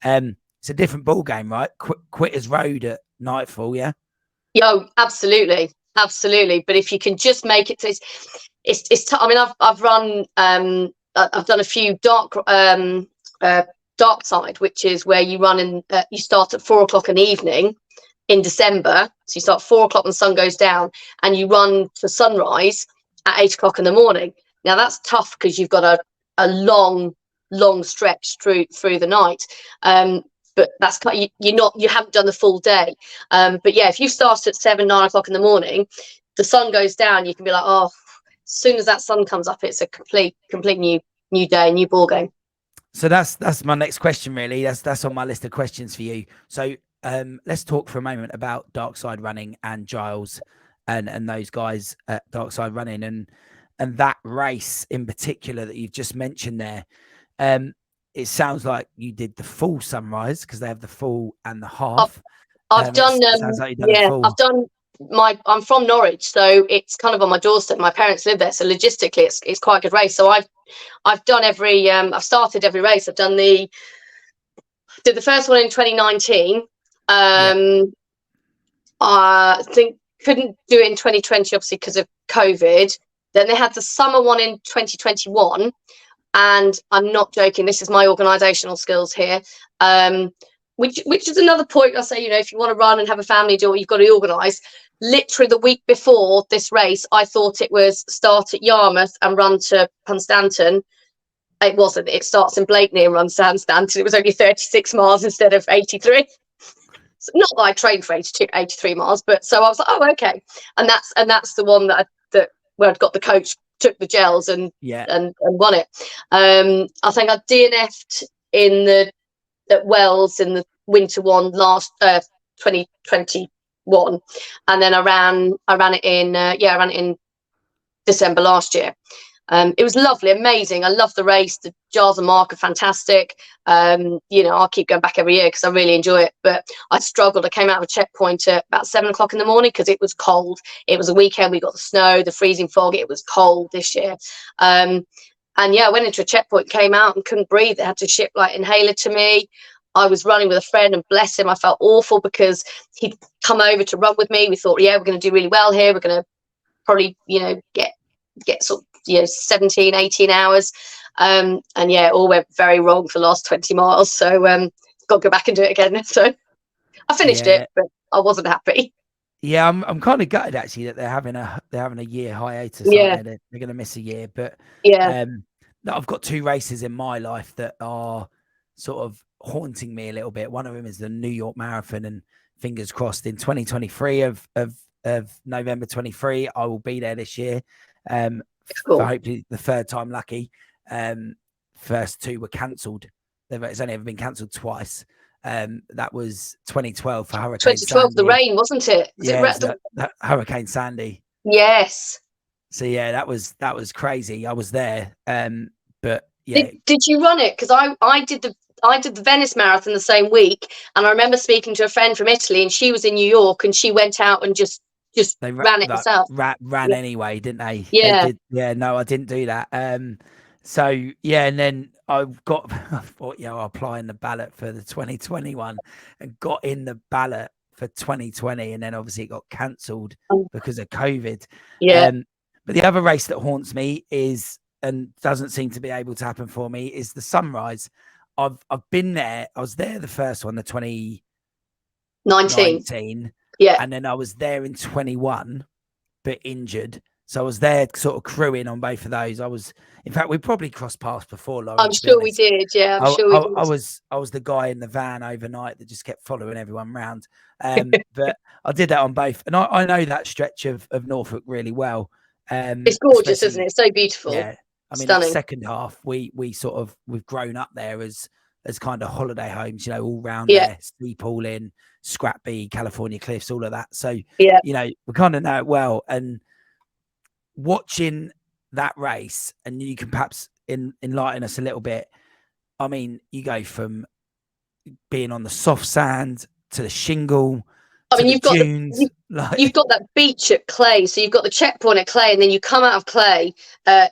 It's a different ball game, right? Quitter's Road at nightfall, yeah. Yo, absolutely. But if you can just make it, it's I mean, I've run, I've done a few dark side, which is where you run in, you start at 4 o'clock in the evening in December. So you start 4 o'clock when the sun goes down, and you run to sunrise at 8 o'clock in the morning. Now that's tough because you've got a long stretch through the night. But that's you haven't done the full day. But yeah, if you start at 7, 9 o'clock in the morning, the sun goes down, you can be like, oh, as soon as that sun comes up, it's a complete new day, new ball game. So that's my next question, really. That's on my list of questions for you. So let's talk for a moment about Dark Side Running and Giles and those guys at Dark Side Running and that race in particular that you've just mentioned there. It sounds like you did the full sunrise, because they have the full and the half. I've done, sounds like you've done I've done I'm from Norwich, so it's kind of on my doorstep. My parents live there, so logistically it's quite a good race. So I've done I've started every race. Did the first one in 2019. I think couldn't do it in 2020, obviously because of COVID. Then they had the summer one in 2021. And I'm not joking, this is my organisational skills here, which is another point I say, you know, if you want to run and have a family do it, you've got to organise. Literally the week before this race, I thought it was start at Yarmouth and run to Hunstanton. It wasn't. It starts in Blakeney and runs to Hunstanton. It was only 36 miles instead of 83. Not that I trained for 83 miles, but so I was like, oh, okay. And that's the one that where I'd got the coach, took the gels and won it. I think I DNF'd at Wells in the winter one last 2021, and then I ran it in December last year. It was lovely, amazing. I love the race. The Giles and Mark are fantastic. I'll keep going back every year because I really enjoy it. But I struggled. I came out of a checkpoint at about 7 o'clock in the morning because it was cold. It was a weekend. We got the snow, the freezing fog. It was cold this year. I went into a checkpoint, came out and couldn't breathe. They had to ship like inhaler to me. I was running with a friend and bless him, I felt awful because he'd come over to run with me. We thought, we're going to do really well here. We're going to probably, get sort of 17, 18 hours, and all went very wrong for the last 20 miles, so got to go back and do it again. So I finished it, but I wasn't happy. I'm kind of gutted actually that they're having a year hiatus. They're going to miss a year, but I've got 2 races in my life that are sort of haunting me a little bit. One of them is the New York Marathon, and fingers crossed in 2023 of November 23 I will be there this year. Cool. For hopefully the 3rd time lucky. First 2 were cancelled. It's only ever been cancelled twice. That was 2012 for Hurricane 2012, Sandy. the rain, wasn't it? That Hurricane Sandy. Yes. So that was crazy. I was there. But did you run it? Because I did the Venice Marathon the same week, and I remember speaking to a friend from Italy, and she was in New York, and she went out and just they ran it herself. Ran anyway, didn't they? Yeah. They did. No, I didn't do that. And then I thought, I'll apply in the ballot for the 2021 and got in the ballot for 2020, and then obviously it got cancelled because of COVID. Yeah. But the other race that haunts me is, and doesn't seem to be able to happen for me, is the Sunrise. I've been there. I was there the first one, the 2019. Yeah. And then I was there in 21, but injured. So I was there sort of crewing on both of those. In fact, we probably crossed paths before, Laurie. I'm sure we did. Yeah, I'm sure we did. I was the guy in the van overnight that just kept following everyone round. But I did that on both. And I know that stretch of Norfolk really well. It's gorgeous, isn't it? It's so beautiful. Yeah. I mean, stunning. That second half, we've grown up there as kind of holiday homes, all round there, Steeple in, Scrapby, California Cliffs, all of that. So, we kind of know it well. And watching that race, and you can perhaps enlighten us a little bit. I mean, you go from being on the soft sand to the shingle. I mean, you've got that beach at Clay. So you've got the checkpoint at Clay, and then you come out of Clay at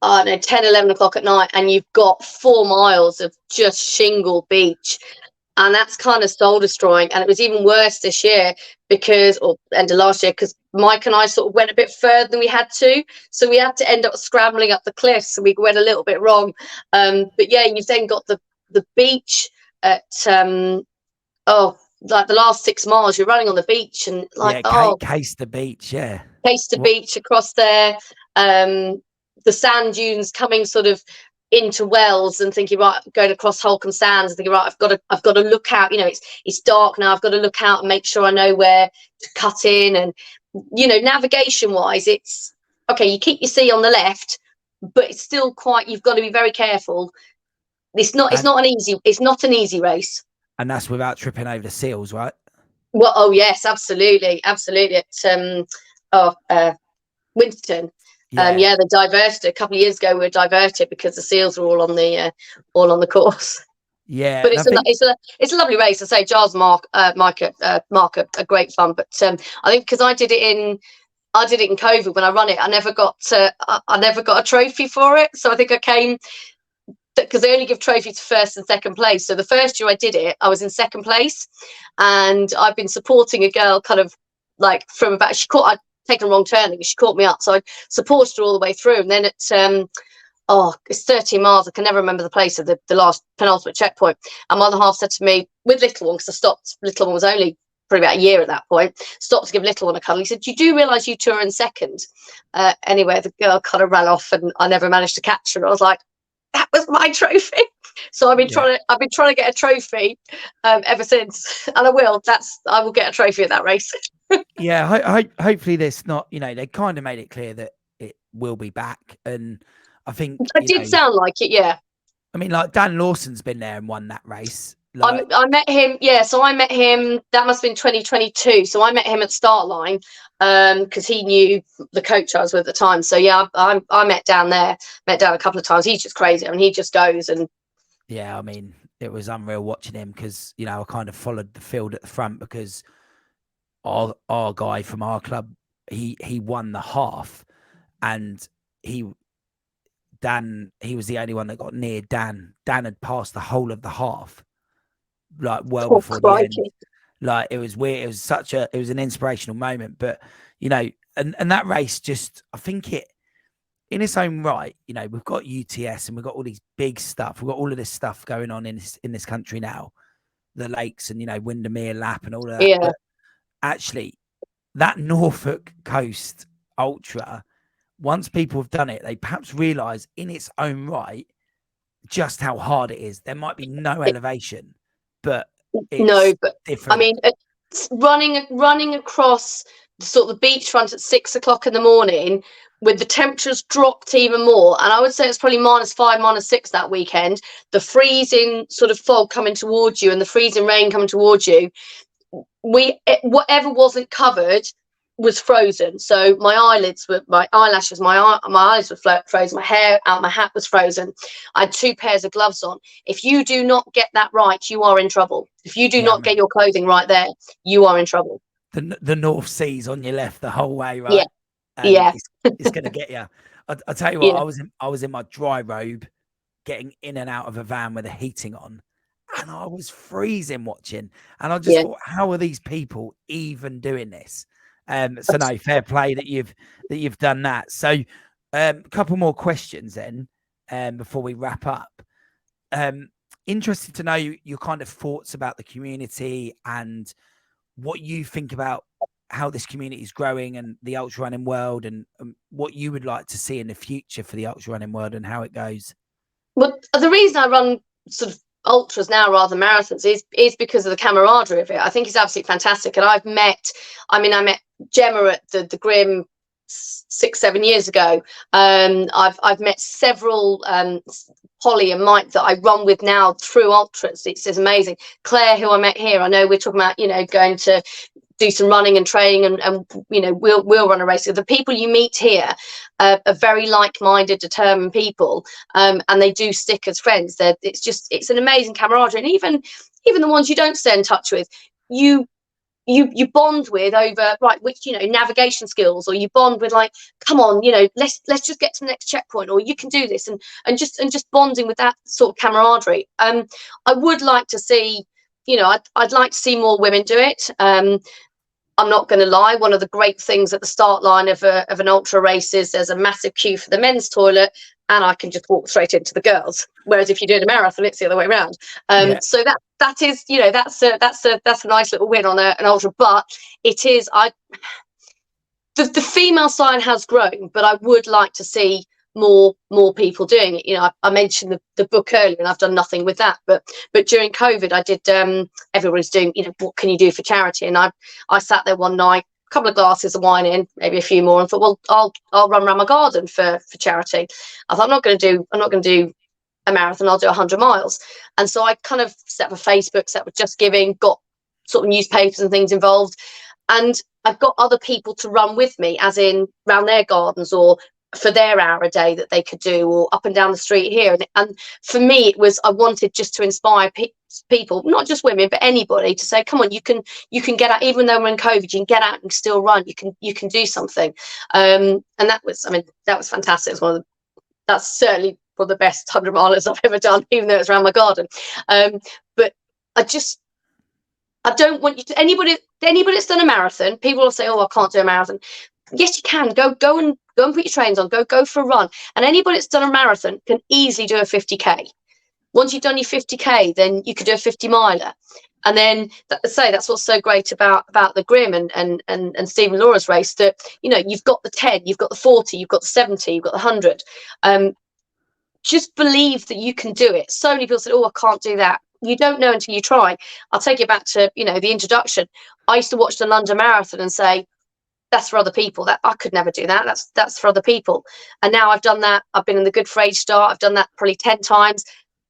10, 11 o'clock at night, and you've got 4 miles of just shingle beach. And that's kind of soul destroying. And it was even worse this year end of last year, because Mike and I sort of went a bit further than we had to. So we had to end up scrambling up the cliffs. So we went a little bit wrong. But you've then got the beach at, like the last 6 miles, you're running on the beach and Caister Beach. Yeah. Caister Beach across there. The sand dunes coming sort of into Wells, and thinking, right, going across Holcombe Sands and thinking, right, I've got to look out, it's dark now, I've got to look out and make sure I know where to cut in. And navigation wise, it's okay, you keep your C on the left, but it's still you've got to be very careful. It's not an easy race, and that's without tripping over the seals, right? Well, oh yes, absolutely at Winterton. They diverted a couple of yeyears ago. We were diverted because the seals were all on the course. Yeah, but it's a lovely race. I say Giles and Mark are great fun. But I think because I did it in COVID when I run it, I never got a trophy for it. So I think I came, because they only give trophies to first and second place. So the first year I did it, I was in second place, and I've been supporting a girl kind of like from about, I'd taken a wrong turning, she caught me up, so I supported her all the way through. And then it's 13 miles, I can never remember the place of the last penultimate checkpoint, and my other half said to me, with little one, because I stopped, little one was only probably about a year at that point, stopped to give little one a cuddle. He said, you do realise you two are in second? Anyway, the girl kind of ran off and I never managed to catch her. I was like, that was my trophy. So I've been trying to get a trophy ever since, and I will get a trophy at that race. Yeah, hopefully this not, they kind of made it clear that it will be back, and I think It did sound like it, yeah. I mean, like Dan Lawson's been there and won that race. Like, I met him, yeah. So I met him. That must have been 2022. So I met him at start line because he knew the coach I was with at the time. So yeah, I met Dan there. Met Dan a couple of times. He's just crazy. I mean, he just goes and. Yeah, I mean, it was unreal watching him because I kind of followed the field at the front because our guy from our club he won the half, and he was the only one that got near Dan. Dan had passed the whole of the half, like before the end. Like, it was weird. It was an inspirational moment. But and that race, just, I think it in its own right, we've got UTS and we've got all these big stuff. We've got all of this stuff going on in this country now, the lakes and Windermere Lap and all of that. Yeah. But actually, that Norfolk Coast Ultra, once people have done it, they perhaps realise in its own right just how hard it is. There might be no elevation, but it's different. I mean, it's running across the beachfront at 6 o'clock in the morning with the temperatures dropped even more, and I would say it's probably -5, -6 that weekend. The freezing sort of fog coming towards you and the freezing rain coming towards you. Whatever wasn't covered was frozen. So my eyelashes, my eyes were frozen, my hair out, my hat was frozen. I had 2 pairs of gloves on. If you do not get that right, you are in trouble. If you do not get your clothing right there, you are in trouble. The North Sea's on your left the whole way, right? Yeah. And yeah. It's going to get you. I tell you what, I was in my dry robe getting in and out of a van with the heating on, and I was freezing watching, and I just thought, how are these people even doing this? So no, fair play that you've done that. So a couple more questions then before we wrap up. Interested to know your kind of thoughts about the community and what you think about how this community is growing and the ultra running world, and what you would like to see in the future for the ultra running world and how it goes. Well, the reason I run sort of ultras now rather than marathons is because of the camaraderie of it. I think it's absolutely fantastic. And I met Gemma at the Grim 6-7 years ago. I've met several Holly and Mike that I run with now through ultras. It's amazing. Claire, who I met here, I know we're talking about going to do some running and training, and we'll run a race. So the people you meet here are very like-minded, determined people, and they do stick as friends. It's an amazing camaraderie, and even the ones you don't stay in touch with, you bond with over which navigation skills, or you bond with like, come on, let's just get to the next checkpoint, or you can do this, and just bonding with that sort of camaraderie. I would like to see, I'd like to see more women do it. I'm not going to lie, one of the great things at the start line of an ultra race is there's a massive queue for the men's toilet, and I can just walk straight into the girls. Whereas if you're doing a marathon, it's the other way around. So that is, that's a nice little win on an ultra. But it is, the female side has grown, but I would like to see more people doing it. I mentioned the book earlier, and I've done nothing with that, but during COVID I did, everybody's doing, what can you do for charity, and I sat there one night, a couple of glasses of wine in, maybe a few more, and thought, well, I'll run around my garden for charity. I thought, I'm not going to do a marathon, I'll do 100 miles. And so I kind of set up a Facebook, set up with Just Giving, got sort of newspapers and things involved, and I've got other people to run with me, as in around their gardens, or for their hour a day that they could do, or up and down the street here. And for me, I wanted just to inspire people, not just women, but anybody, to say, come on, you can get out, even though we're in COVID, you can get out and still run. You can do something. And that was fantastic. That's certainly one of the best 100 milers I've ever done, even though it's around my garden. But I don't want you to, anybody that's done a marathon, people will say, oh, I can't do a marathon. Yes, you can. Go and put your trains on. Go for a run. And anybody that's done a marathon can easily do a 50k. Once you've done your 50k, then you could do a 50 miler. And then that's what's so great about the Grim and Stephen Laura's race, that you've got the 10, you've got the 40, you've got the 70, you've got the 100. just believe that you can do it. So many people said, oh, I can't do that. You don't know until you try. I'll take you back to, the introduction. I used to watch the London Marathon and say, that's for other people. That I could never do that. That's for other people. And now I've done that. I've been in the Good for Age start. I've done that probably 10 times.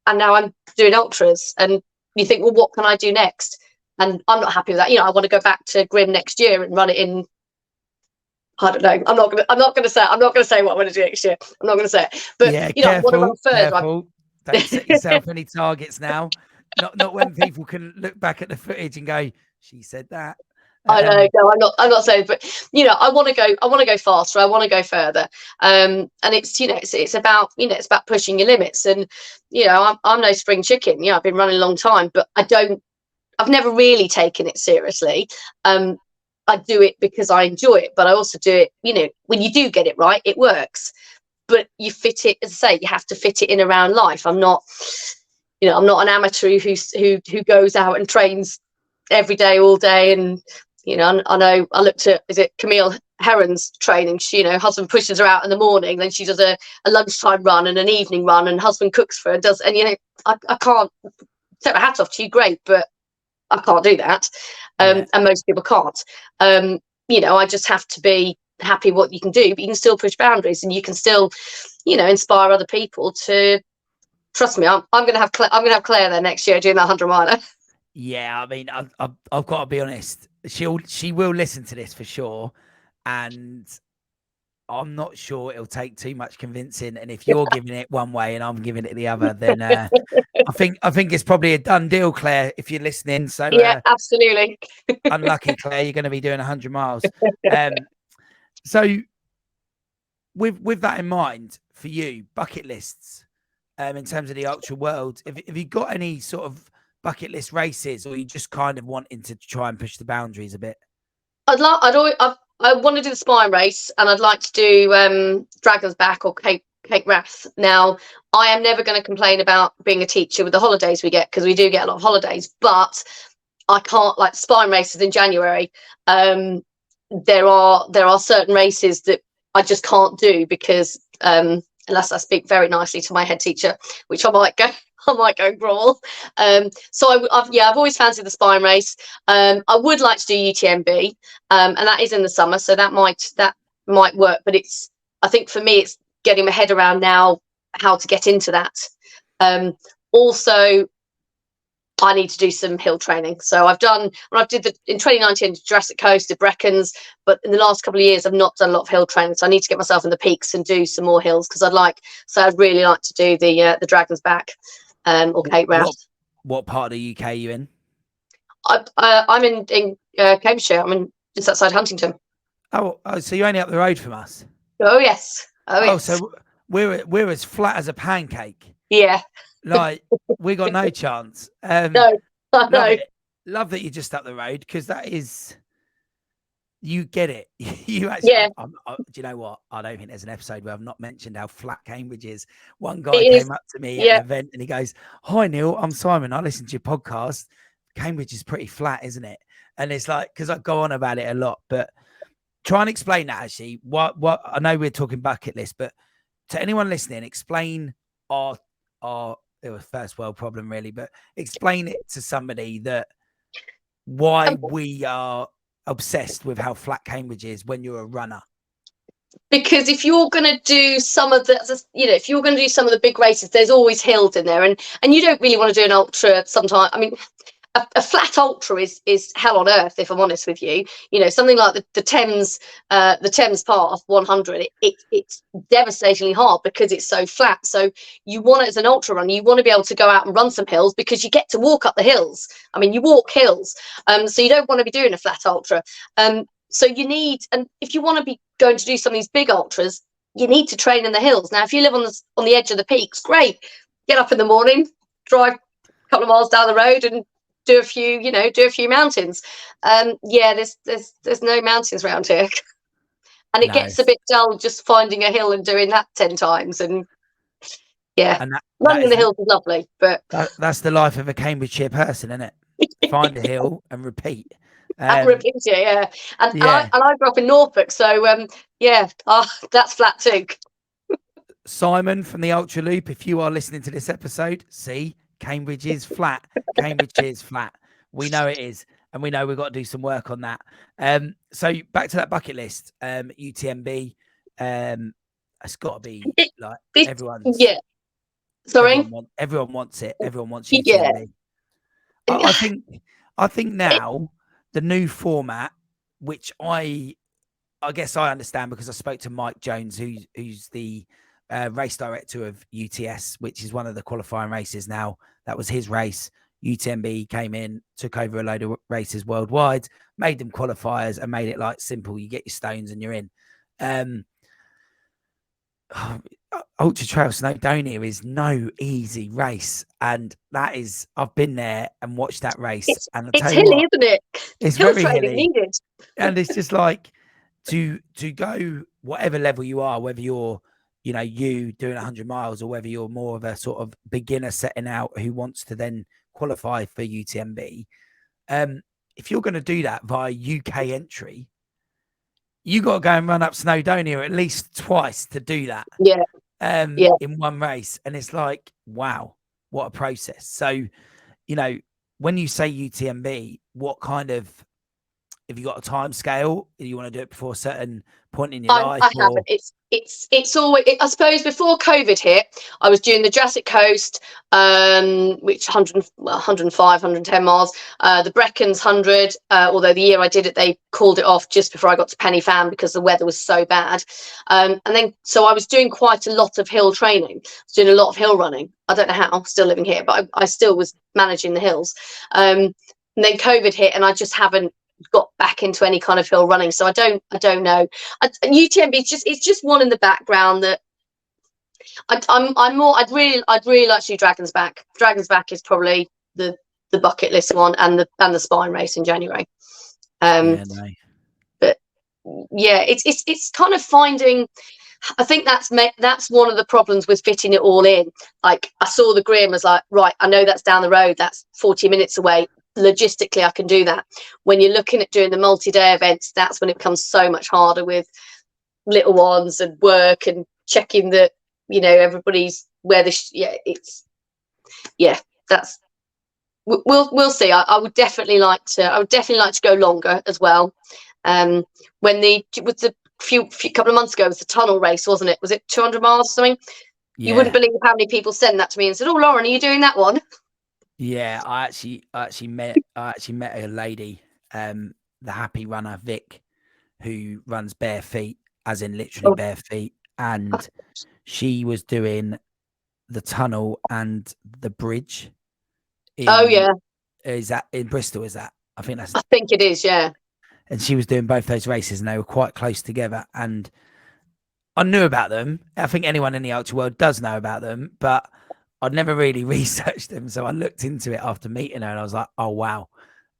And now I'm doing ultras. And you think, well, what can I do next? And I'm not happy with that. I want to go back to Grim next year and run it in. I don't know. I'm not gonna say what I'm gonna do next year. I'm not gonna say it. But Yeah, I want to run further. Careful. Don't set yourself any targets now. Not when people can look back at the footage and go, she said that. I know, no, I'm not saying, but I want to go faster. I want to go further. And it's about, it's about pushing your limits. And, I'm no spring chicken. I've been running a long time, but I've never really taken it seriously. I do it because I enjoy it, but I also do it, when you do get it right, it works. But you fit it, as I say, you have to fit it in around life. I'm not an amateur who goes out and trains every day, all day. And, I know I looked at, is it Camille Herron's training? She, husband pushes her out in the morning, then she does a lunchtime run and an evening run, and husband cooks for her and I can't take my hat off to you, great, but I can't do that. And most people can't. I just have to be happy what you can do, but you can still push boundaries, and you can still, inspire other people to trust me. I'm gonna have Claire there next year doing that 100 miler. Yeah, I mean, I've got to be honest. She will listen to this for sure, and I'm not sure it'll take too much convincing. And if you're giving it one way and I'm giving it the other, then I think it's probably a done deal, Claire, if you're listening. So yeah, absolutely. Unlucky, Claire, you're going to be doing 100 miles. So with that in mind, for you, bucket lists, in terms of the ultra world, have you got any sort of bucket list races, or are you just kind of wanting to try and push the boundaries a bit? I want to do the spine race, and I'd like to do Dragon's Back or Cape Wrath. Now, I am never going to complain about being a teacher with the holidays we get, because we do get a lot of holidays, but I can't, like spine races in January. There are certain races that I just can't do because unless I speak very nicely to my head teacher, which I might go and growl. So I've always fancied the spine race. I would like to do UTMB, and that is in the summer, so that might work. But I think for me, it's getting my head around now how to get into that. Also, I need to do some hill training. So in 2019 Jurassic Coast, the Brecons, but in the last couple of years I've not done a lot of hill training. So I need to get myself in the peaks and do some more hills, because I'd really like to do the Dragon's Back or Cape Wrath. What part of the UK are you in? I'm in Cambridgeshire. I'm just outside Huntington. Oh, so you're only up the road from us? Oh yes. Yes. So we're as flat as a pancake. Yeah. Like, we got no chance. No. Love that you're just up the road, because that is, you get it. You actually, yeah. Do you know what? I don't think there's an episode where I've not mentioned how flat Cambridge is. One guy came up to me at an event and he goes, "Hi Neil, I'm Simon. I listen to your podcast. Cambridge is pretty flat, isn't it?" And it's like, because I go on about it a lot, but try and explain that actually. What I know we're talking bucket list, but to anyone listening, explain our it was first world problem really, but explain it to somebody that why we are obsessed with how flat Cambridge is when you're a runner. Because if you're going to do some of the big races, there's always hills in there, and you don't really want to do an ultra sometimes. I mean, a flat ultra is hell on earth, if I'm honest with you. Something like the Thames Path 100, it's devastatingly hard because it's so flat. So you want it as an ultra run, you want to be able to go out and run some hills, because you get to walk up the hills. I mean, you walk hills, so you don't want to be doing a flat ultra. So you need, and if you want to be going to do some of these big ultras, you need to train in the hills. Now, if you live on the edge of the peaks, great, get up in the morning, drive a couple of miles down the road and do a few mountains. There's no mountains around here, and it gets a bit dull just finding a hill and doing that 10 times. And running the hills is lovely, but that's the life of a Cambridgeshire person, isn't it? Find a hill and repeat. And repeat it, yeah. And I grew up in Norfolk, so that's flat too. Simon from the Ultra Loop, if you are listening to this episode, see, Cambridge is flat. Cambridge is flat. We know it is. And we know we've got to do some work on that. So back to that bucket list, UTMB. It's got to be like everyone's. Yeah. Sorry. Everyone wants it. Everyone wants Yeah. UTMB. I think now the new format, which I guess I understand because I spoke to Mike Jones, who's the race director of UTS, which is one of the qualifying races now. That was his race. UTMB came in, took over a load of races worldwide, made them qualifiers, and made it like simple. You get your stones and you're in. Ultra Trail Snowdonia is no easy race, and that is, I've been there and watched that race, and it's hilly, isn't it? It's very hilly, needed. And it's just like to go whatever level you are, whether you're you doing 100 miles or whether you're more of a sort of beginner setting out who wants to then qualify for UTMB. If you're going to do that via UK entry, you got to go and run up Snowdonia at least twice to do that. Yeah. In one race. And it's like, wow, what a process. So, when you say UTMB, what kind of, have you got a time scale? Do you want to do it before a certain point in your life? I haven't. It's always, I suppose before COVID hit, I was doing the Jurassic Coast, which 105, 110 miles, the Brecons 100, although the year I did it, they called it off just before I got to Penny Fan because the weather was so bad. And then, so I was doing quite a lot of hill training. I was doing a lot of hill running. I don't know how, I'm still living here, but I still was managing the hills. And then COVID hit and I just haven't got back into any kind of hill running, so I don't know. UTMB it's just one in the background that I'd really like to do Dragon's Back. Dragon's Back is probably the bucket list one, and the spine race in January. But yeah, it's kind of finding. I think that's one of the problems with fitting it all in. Like I saw the Grim as like, right, I know that's down the road, that's 40 minutes away. Logistically I can do that. When you're looking at doing the multi-day events, that's when it becomes so much harder with little ones and work and checking that everybody's where that's we'll see. I would definitely like to go longer as well. When with the few couple of months ago was the tunnel race, wasn't it? Was it 200 miles or something? Yeah. You wouldn't believe how many people sent that to me and said, "Oh, Lauren, are you doing that one?" Yeah, I actually met a lady, the happy runner Vic, who runs bare feet, as in literally bare feet, and she was doing the tunnel and the bridge. Is that in Bristol? Is that? I think it is. Yeah. And she was doing both those races, and they were quite close together. And I knew about them. I think anyone in the ultra world does know about them, but I'd never really researched them. So I looked into it after meeting her and I was like, oh, wow.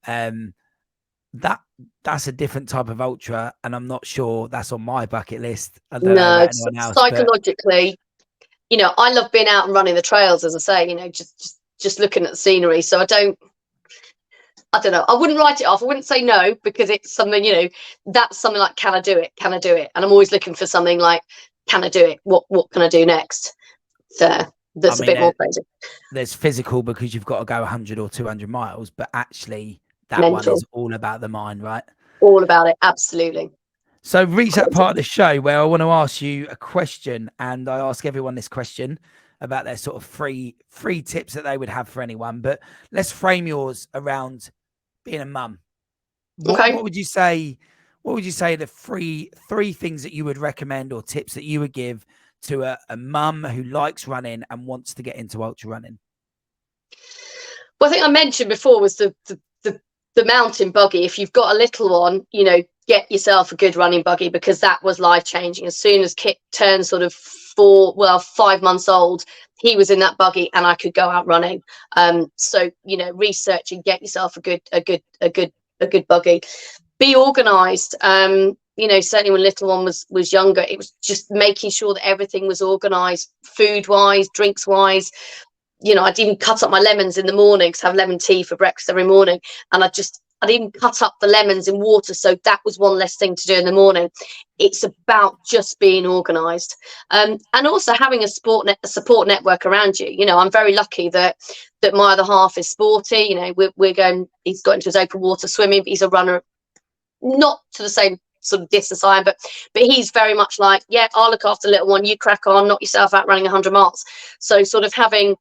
That's a different type of ultra. And I'm not sure that's on my bucket list. I don't know about anyone else. Psychologically, I love being out and running the trails, as I say, just looking at the scenery. So I don't know. I wouldn't write it off. I wouldn't say no, because it's something, that's something like, can I do it? Can I do it? And I'm always looking for something like, can I do it? What can I do next? So that's a bit more crazy. There's physical because you've got to go 100 or 200 miles, but actually that mental. One is all about the mind, right? All about it. Absolutely. So reach that part of the show where I want to ask you a question, and I ask everyone this question about their sort of free tips that they would have for anyone. But let's frame yours around being a mum. What would you say? What would you say the three things that you would recommend or tips that you would give to a mum who likes running and wants to get into ultra running? Well, I think I mentioned before was the mountain buggy. If you've got a little one, get yourself a good running buggy, because that was life changing. As soon as Kit turned sort of 5 months old, he was in that buggy and I could go out running. So research and get yourself a good buggy. Be organised. Certainly when little one was younger, it was just making sure that everything was organised, food wise, drinks wise. I'd even cut up my lemons in the morning, because I have lemon tea for breakfast every morning, and I'd I'd even cut up the lemons in water, so that was one less thing to do in the morning. It's about just being organised, and also having a support network around you. You know, I'm very lucky that my other half is sporty. You know, we're going. He's got into his open water swimming. But he's a runner, not to the same sort of distance I am, but he's very much like, yeah, I'll look after the little one. You crack on, knock yourself out running 100 miles. So sort of having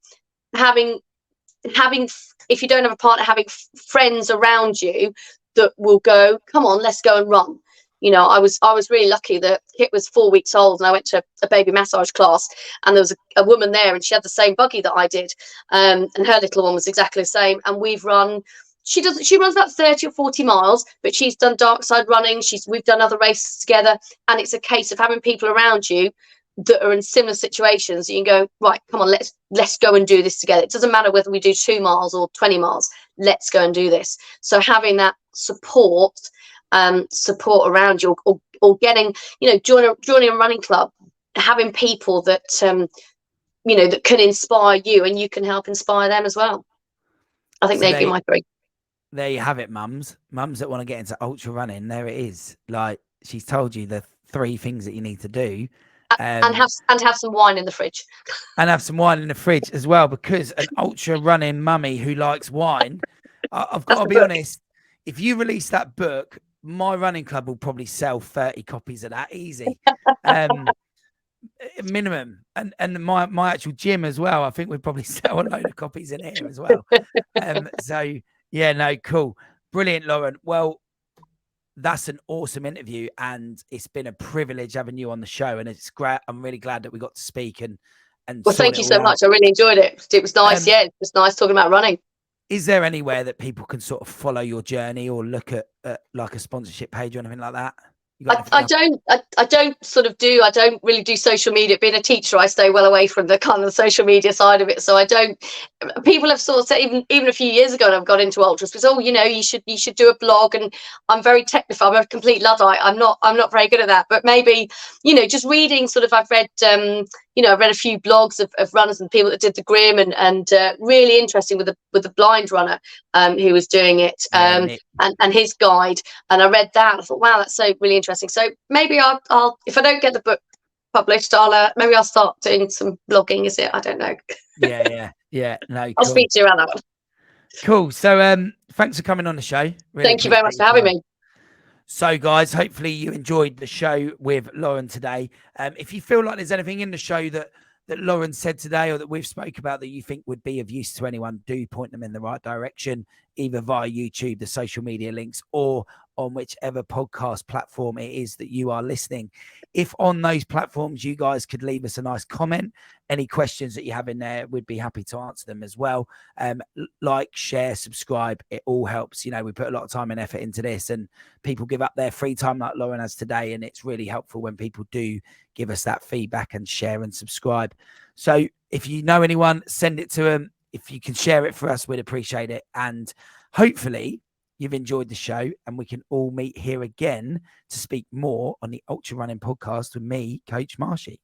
if you don't have a partner, having friends around you that will go, come on, let's go and run. You know, I was really lucky that Kit was 4 weeks old and I went to a baby massage class, and there was a woman there and she had the same buggy that I did, and her little one was exactly the same, and we've run. She runs about 30 or 40 miles, but she's done dark side running. We've done other races together, and it's a case of having people around you that are in similar situations. You can go, right, come on, let's go and do this together. It doesn't matter whether we do 2 miles or 20 miles. Let's go and do this. So having that support around you, or getting, you know, joining a running club, having people that you know, that can inspire you and you can help inspire them as well. I think they'd be my 3. There you have it, mums that want to get into ultra running. There it is. Like, she's told you the 3 things that you need to do. And have some wine in the fridge. And have some wine in the fridge as well, because an ultra running mummy who likes wine, I've got to be honest, if you release that book, my running club will probably sell 30 copies of that easy. Minimum. And my actual gym as well, I think we'd probably sell a load of copies in here as well. So yeah, no, cool. Brilliant, Lauren. Well, that's an awesome interview, and it's been a privilege having you on the show, and it's great. I'm really glad that we got to speak and well, thank you so much. I really enjoyed it. It was nice. Yeah, it was nice talking about running. Is there anywhere that people can sort of follow your journey or look at like a sponsorship page or anything like that? I don't really do social media. Being a teacher, I stay well away from the kind of the social media side of it. So I don't. People have sort of said, even a few years ago, and I've got into ultras, because you know, you should do a blog, and I'm very technical. I'm a complete Luddite. I'm not very good at that. But maybe, you know, just reading sort of, I've read I've read a few blogs of runners and people that did the Grim, and really interesting with the blind runner who was doing it, and his guide. And I read that. I thought, wow, that's so really interesting. So maybe I'll if I don't get the book published, maybe I'll start doing some blogging. Is it? I don't know. Yeah. No, cool. I'll speak to you around that one. Cool. So thanks for coming on the show. Really Thank you very much for having me. So guys, hopefully you enjoyed the show with Lauren today. If you feel like there's anything in the show that Lauren said today or that we've spoke about that you think would be of use to anyone, do point them in the right direction, either via YouTube, the social media links, or on whichever podcast platform it is that you are listening. If on those platforms you guys could leave us a nice comment, any questions that you have in there, we'd be happy to answer them as well. Like, share, subscribe, it all helps. You know, we put a lot of time and effort into this, and people give up their free time like Lauren has today, and it's really helpful when people do give us that feedback and share and subscribe. So if you know anyone, send it to them. If you can share it for us, we'd appreciate it. And hopefully you've enjoyed the show, and we can all meet here again to speak more on the Ultra Running Podcast with me, Coach Marshy.